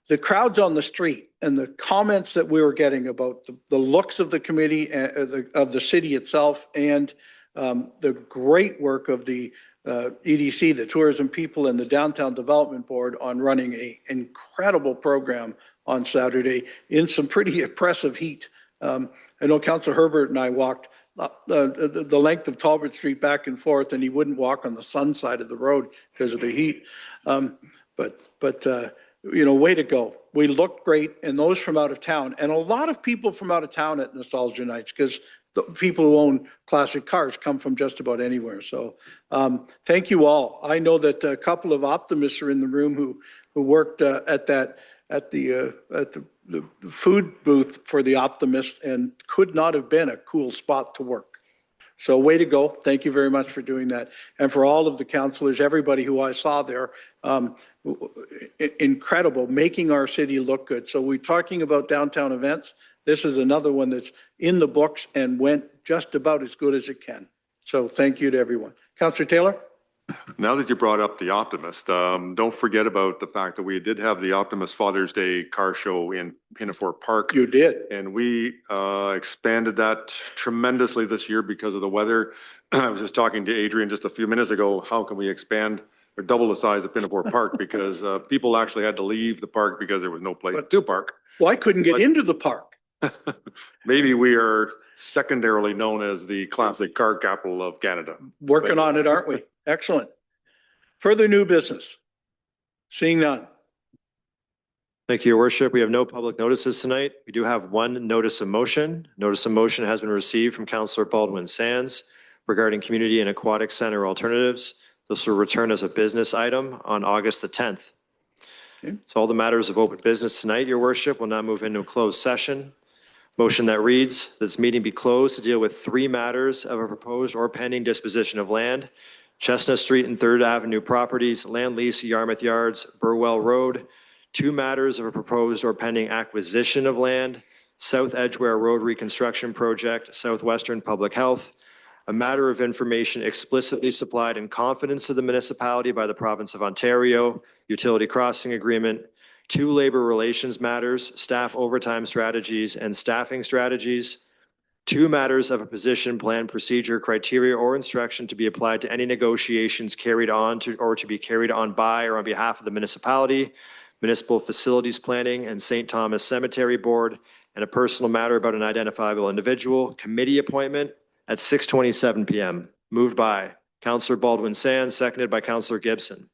the crowds on the street and the comments that we were getting about the looks of the committee, of the city itself, and the great work of the EDC, the tourism people, and the Downtown Development Board on running an incredible program on Saturday in some pretty oppressive heat. I know Councillor Herbert and I walked the length of Talbot Street back and forth, and he wouldn't walk on the sun side of the road because of the heat. But you know, way to go. We looked great, and those from out of town, and a lot of people from out of town at Nostalgia Nights, because the people who own classic cars come from just about anywhere. So thank you all. I know that a couple of optimists are in the room who worked at the food booth for the Optimist, and could not have been a cool spot to work. So way to go. Thank you very much for doing that. And for all of the councillors, everybody who I saw there, incredible, making our city look good. So we're talking about downtown events. This is another one that's in the books and went just about as good as it can. So thank you to everyone. Councillor Taylor? Now that you brought up the Optimist, don't forget about the fact that we did have the Optimist Father's Day car show in Pinafore Park. You did. And we expanded that tremendously this year because of the weather. I was just talking to Adrian just a few minutes ago, how can we expand or double the size of Pinafore Park? Because people actually had to leave the park because there was no place to park. Well, I couldn't get into the park. Maybe we are secondarily known as the classic car capital of Canada. Working on it, aren't we? Excellent. Further new business? Seeing none. Thank you, your worship. We have no public notices tonight. We do have one notice of motion. Notice of motion has been received from Councillor Baldwin Sands regarding community and aquatic center alternatives. This will return as a business item on August the 10th. Okay. So all the matters of open business tonight, your worship, will now move into a closed session. Motion that reads, this meeting be closed to deal with 3 matters of a proposed or pending disposition of land: Chestnut Street and 3rd Avenue properties, land lease, Yarmouth Yards, Burwell Road; 2 matters of a proposed or pending acquisition of land, South Edgware Road Reconstruction Project, Southwestern Public Health; a matter of information explicitly supplied in confidence to the municipality by the province of Ontario, utility crossing agreement; 2 labor relations matters, staff overtime strategies and staffing strategies; 2 matters of a position, plan, procedure, criteria, or instruction to be applied to any negotiations carried on to or to be carried on by or on behalf of the municipality, municipal facilities planning, and St. Thomas Cemetery Board; and a personal matter about an identifiable individual. Committee appointment at 6:27 PM. Moved by Councillor Baldwin Sands, seconded by Councillor Gibson.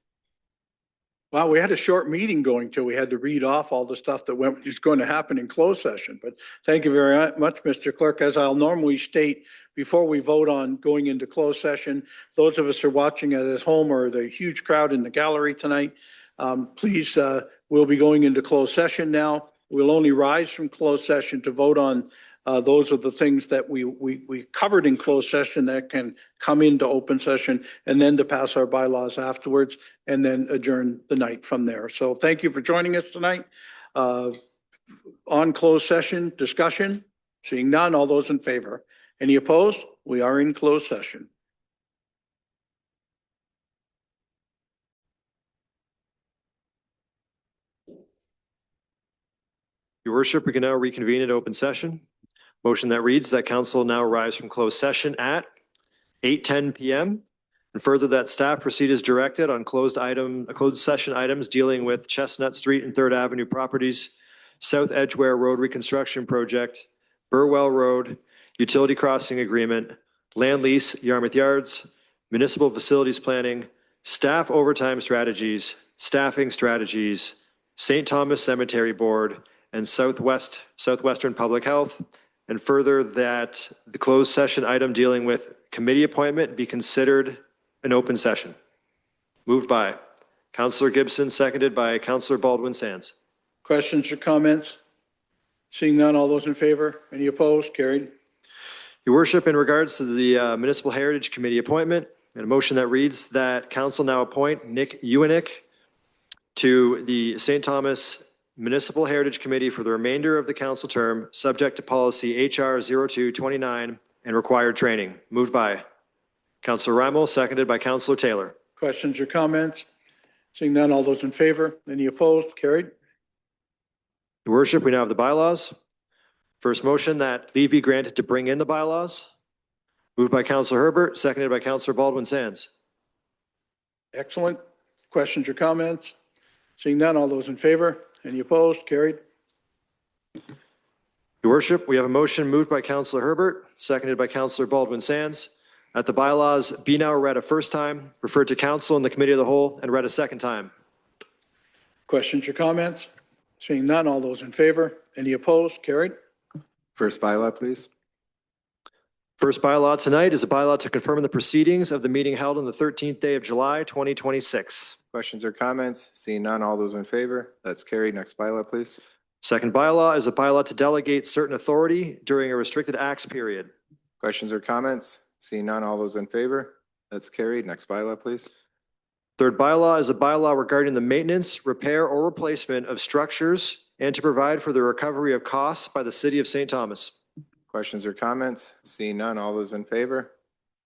Wow, we had a short meeting going till we had to read off all the stuff that is going to happen in closed session. But thank you very much, Mr. Clerk. As I'll normally state before we vote on going into closed session, those of us who are watching it at home or the huge crowd in the gallery tonight, please, we'll be going into closed session now. We'll only rise from closed session to vote on those are the things that we covered in closed session that can come into open session, and then to pass our bylaws afterwards, and then adjourn the night from there. So thank you for joining us tonight. On closed session discussion, seeing none, all those in favor? Any opposed? We are in closed session. Your worship, we can now reconvene at open session. Motion that reads that council now rise from closed session at 8:10 PM. And further that staff proceed as directed on closed session items dealing with Chestnut Street and Third Avenue properties, South Edgeware Road Reconstruction Project, Burwell Road, Utility Crossing Agreement, Land Lease, Yarmouth Yards, Municipal Facilities Planning, Staff Overtime Strategies, Staffing Strategies, St. Thomas Cemetery Board, and Southwestern Public Health. And further that the closed session item dealing with committee appointment be considered an open session. Moved by Councillor Gibson, seconded by Councillor Baldwin Sands. Questions or comments? Seeing none, all those in favor? Any opposed? Carried. Your worship, in regards to the Municipal Heritage Committee appointment, and a motion that reads that council now appoint Nick Ewenick to the St. Thomas Municipal Heritage Committee for the remainder of the council term, subject to policy HR 0229 and required training. Moved by Councillor Rammel, seconded by Councillor Taylor. Questions or comments? Seeing none, all those in favor? Any opposed? Carried. Your worship, we now have the bylaws. First motion that leave be granted to bring in the bylaws. Moved by Councillor Herbert, seconded by Councillor Baldwin Sands. Excellent. Questions or comments? Seeing none, all those in favor? Any opposed? Carried. Your worship, we have a motion moved by Councillor Herbert, seconded by Councillor Baldwin Sands, that the bylaws be now read a first time, referred to council and the committee of the whole, and read a second time. Questions or comments? Seeing none, all those in favor? Any opposed? Carried. First bylaw, please. First bylaw tonight is a bylaw to confirm the proceedings of the meeting held on the 13th day of July, 2026. Questions or comments? Seeing none, all those in favor? That's carried. Next bylaw, please. Second bylaw is a bylaw to delegate certain authority during a restricted acts period. Questions or comments? Seeing none, all those in favor? That's carried. Next bylaw, please. Third bylaw is a bylaw regarding the maintenance, repair, or replacement of structures and to provide for the recovery of costs by the city of St. Thomas. Questions or comments? Seeing none, all those in favor?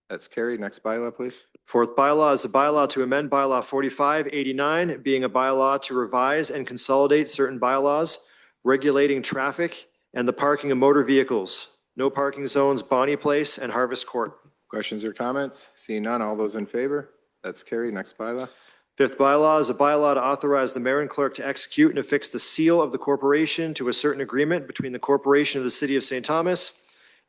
That's carried. Next bylaw, please. Fourth bylaw is a bylaw to amend bylaw 4589, being a bylaw to revise and consolidate certain bylaws regulating traffic and the parking of motor vehicles. No parking zones, Bonnie Place and Harvest Court. Questions or comments? Seeing none, all those in favor? That's carried. Next bylaw. Fifth bylaw is a bylaw to authorize the mayor and clerk to execute and affix the seal of the corporation to a certain agreement between the corporation of the city of St. Thomas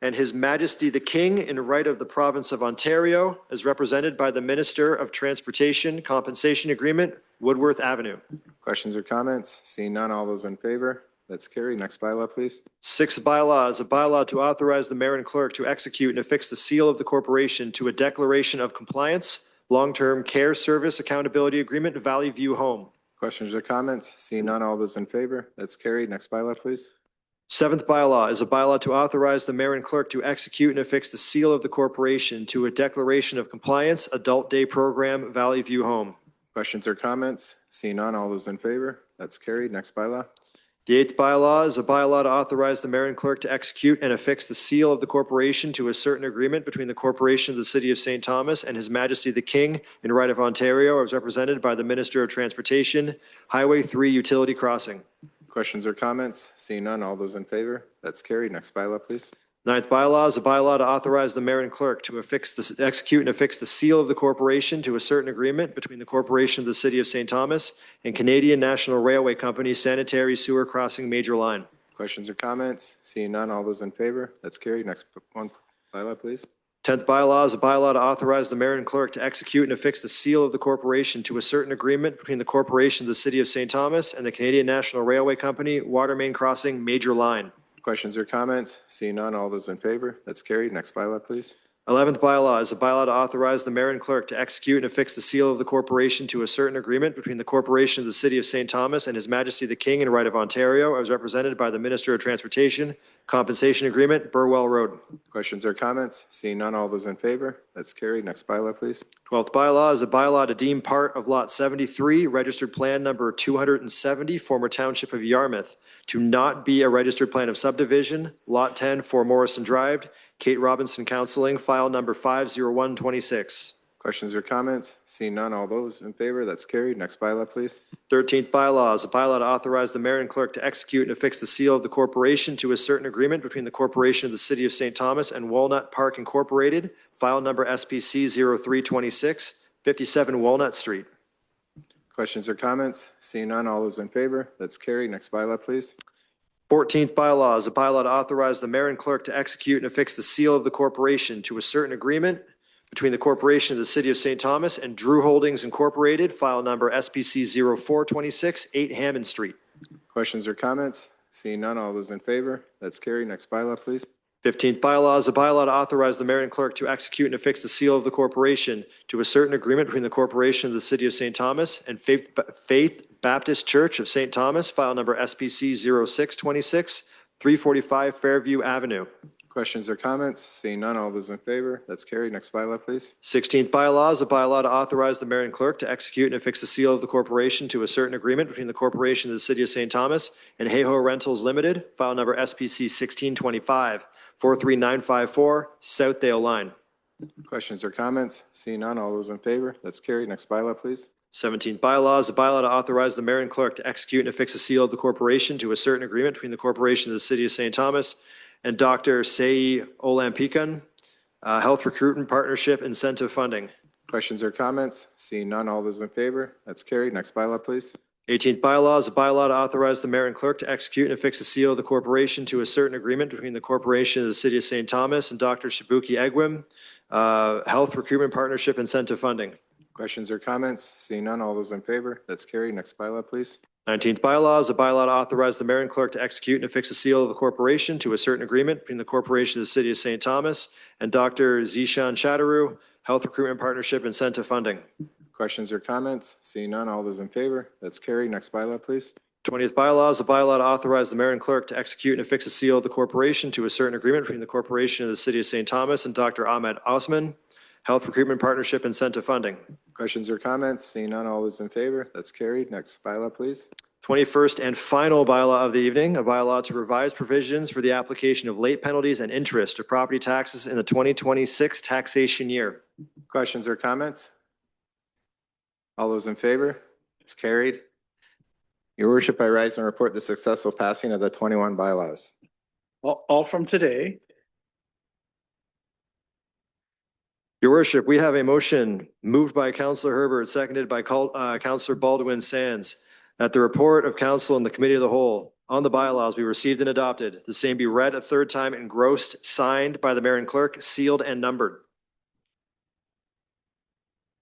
and His Majesty the King in right of the province of Ontario, as represented by the Minister of Transportation Compensation Agreement, Woodworth Avenue. Questions or comments? Seeing none, all those in favor? That's carried. Next bylaw, please. Sixth bylaw is a bylaw to authorize the mayor and clerk to execute and affix the seal of the corporation to a declaration of compliance, long-term care service accountability agreement, Valley View Home. Questions or comments? Seeing none, all those in favor? That's carried. Next bylaw, please. Seventh bylaw is a bylaw to authorize the mayor and clerk to execute and affix the seal of the corporation to a declaration of compliance, adult day program, Valley View Home. Questions or comments? Seeing none, all those in favor? That's carried. Next bylaw. The eighth bylaw is a bylaw to authorize the mayor and clerk to execute and affix the seal of the corporation to a certain agreement between the corporation of the city of St. Thomas and His Majesty the King in right of Ontario, as represented by the Minister of Transportation, Highway 3 Utility Crossing. Questions or comments? Seeing none, all those in favor? That's carried. Next bylaw, please. Ninth bylaw is a bylaw to authorize the mayor and clerk to execute and affix the seal of the corporation to a certain agreement between the corporation of the city of St. Thomas and Canadian National Railway Company Sanitary Sewer Crossing Major Line. Questions or comments? Seeing none, all those in favor? That's carried. Next one, bylaw, please. 10th bylaw is a bylaw to authorize the mayor and clerk to execute and affix the seal of the corporation to a certain agreement between the corporation of the city of St. Thomas and the Canadian National Railway Company Water Main Crossing Major Line. Questions or comments? Seeing none, all those in favor? That's carried. Next bylaw, please. 11th bylaw is a bylaw to authorize the mayor and clerk to execute and affix the seal of the corporation to a certain agreement between the corporation of the city of St. Thomas and His Majesty the King in right of Ontario, as represented by the Minister of Transportation, Compensation Agreement, Burwell Road. Questions or comments? Seeing none, all those in favor? That's carried. Next bylaw, please. 12th bylaw is a bylaw to deem part of Lot 73, registered plan number 270, former township of Yarmouth, to not be a registered plan of subdivision, Lot 10, 4 Morrison Drive, Kate Robinson Counseling, file number 50126. Questions or comments? Seeing none, all those in favor, that's carried. Next bylaw, please. 13th bylaw is a bylaw to authorize the mayor and clerk to execute and affix the seal of the corporation to a certain agreement between the corporation of the city of St. Thomas and Walnut Park Incorporated, file number SPC 0326, 57 Walnut Street. Questions or comments? Seeing none, all those in favor, that's carried. Next bylaw, please. 14th bylaw is a bylaw to authorize the mayor and clerk to execute and affix the seal of the corporation to a certain agreement between the corporation of the city of St. Thomas and Drew Holdings Incorporated, file number SPC 0426, 8 Hammond Street. Questions or comments? Seeing none, all those in favor, that's carried. Next bylaw, please. 15th bylaw is a bylaw to authorize the mayor and clerk to execute and affix the seal of the corporation to a certain agreement between the corporation of the city of St. Thomas and Faith Baptist Church of St. Thomas, file number SPC 0626, 345 Fairview Avenue. Questions or comments? Seeing none, all those in favor, that's carried. Next bylaw, please. 16th bylaw is a bylaw to authorize the mayor and clerk to execute and affix the seal of the corporation to a certain agreement between the corporation of the city of St. Thomas and Hayho Rentals Limited, file number SPC 1625, 43954, Southdale Line. Questions or comments? Seeing none, all those in favor, that's carried. Next bylaw, please. 17th bylaw is a bylaw to authorize the mayor and clerk to execute and affix a seal of the corporation to a certain agreement between the corporation of the city of St. Thomas and Dr. Sei Olampikan, Health Recruitment Partnership Incentive Funding. Questions or comments? Seeing none, all those in favor, that's carried. Next bylaw, please. 18th bylaw is a bylaw to authorize the mayor and clerk to execute and affix a seal of the corporation to a certain agreement between the corporation of the city of St. Thomas and Dr. Shibuki Egwim, Health Recruitment Partnership Incentive Funding. Questions or comments? Seeing none, all those in favor, that's carried. Next bylaw, please. 19th bylaw is a bylaw to authorize the mayor and clerk to execute and affix a seal of the corporation to a certain agreement between the corporation of the city of St. Thomas and Dr. Zishan Chadaru, Health Recruitment Partnership Incentive Funding. Questions or comments? Seeing none, all those in favor, that's carried. Next bylaw, please. 20th bylaw is a bylaw to authorize the mayor and clerk to execute and affix a seal of the corporation to a certain agreement between the corporation of the city of St. Thomas and Dr. Ahmed Osman, Health Recruitment Partnership Incentive Funding. Questions or comments? Seeing none, all those in favor, that's carried. Next bylaw, please. 21st and final bylaw of the evening, a bylaw to revise provisions for the application of late penalties and interest of property taxes in the 2026 taxation year. Questions or comments? All those in favor? It's carried. Your worship, I rise and report the successful passing of the 21 bylaws. All from today. Your worship, we have a motion moved by Councillor Herbert, seconded by Councillor Baldwin Sands, that the report of council and the committee of the whole on the bylaws be received and adopted. The same be read a third time, engrossed, signed by the mayor and clerk, sealed and numbered.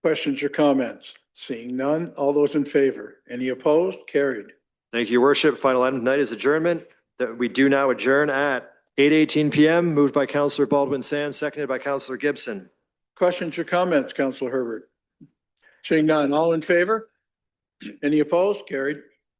Questions or comments? Seeing none, all those in favor? Any opposed? Carried. Thank you, your worship. Final item tonight is adjournment that we do now adjourn at 8:18 p.m. Moved by Councillor Baldwin Sands, seconded by Councillor Gibson. Questions or comments, Councillor Herbert? Seeing none, all in favor? Any opposed? Carried.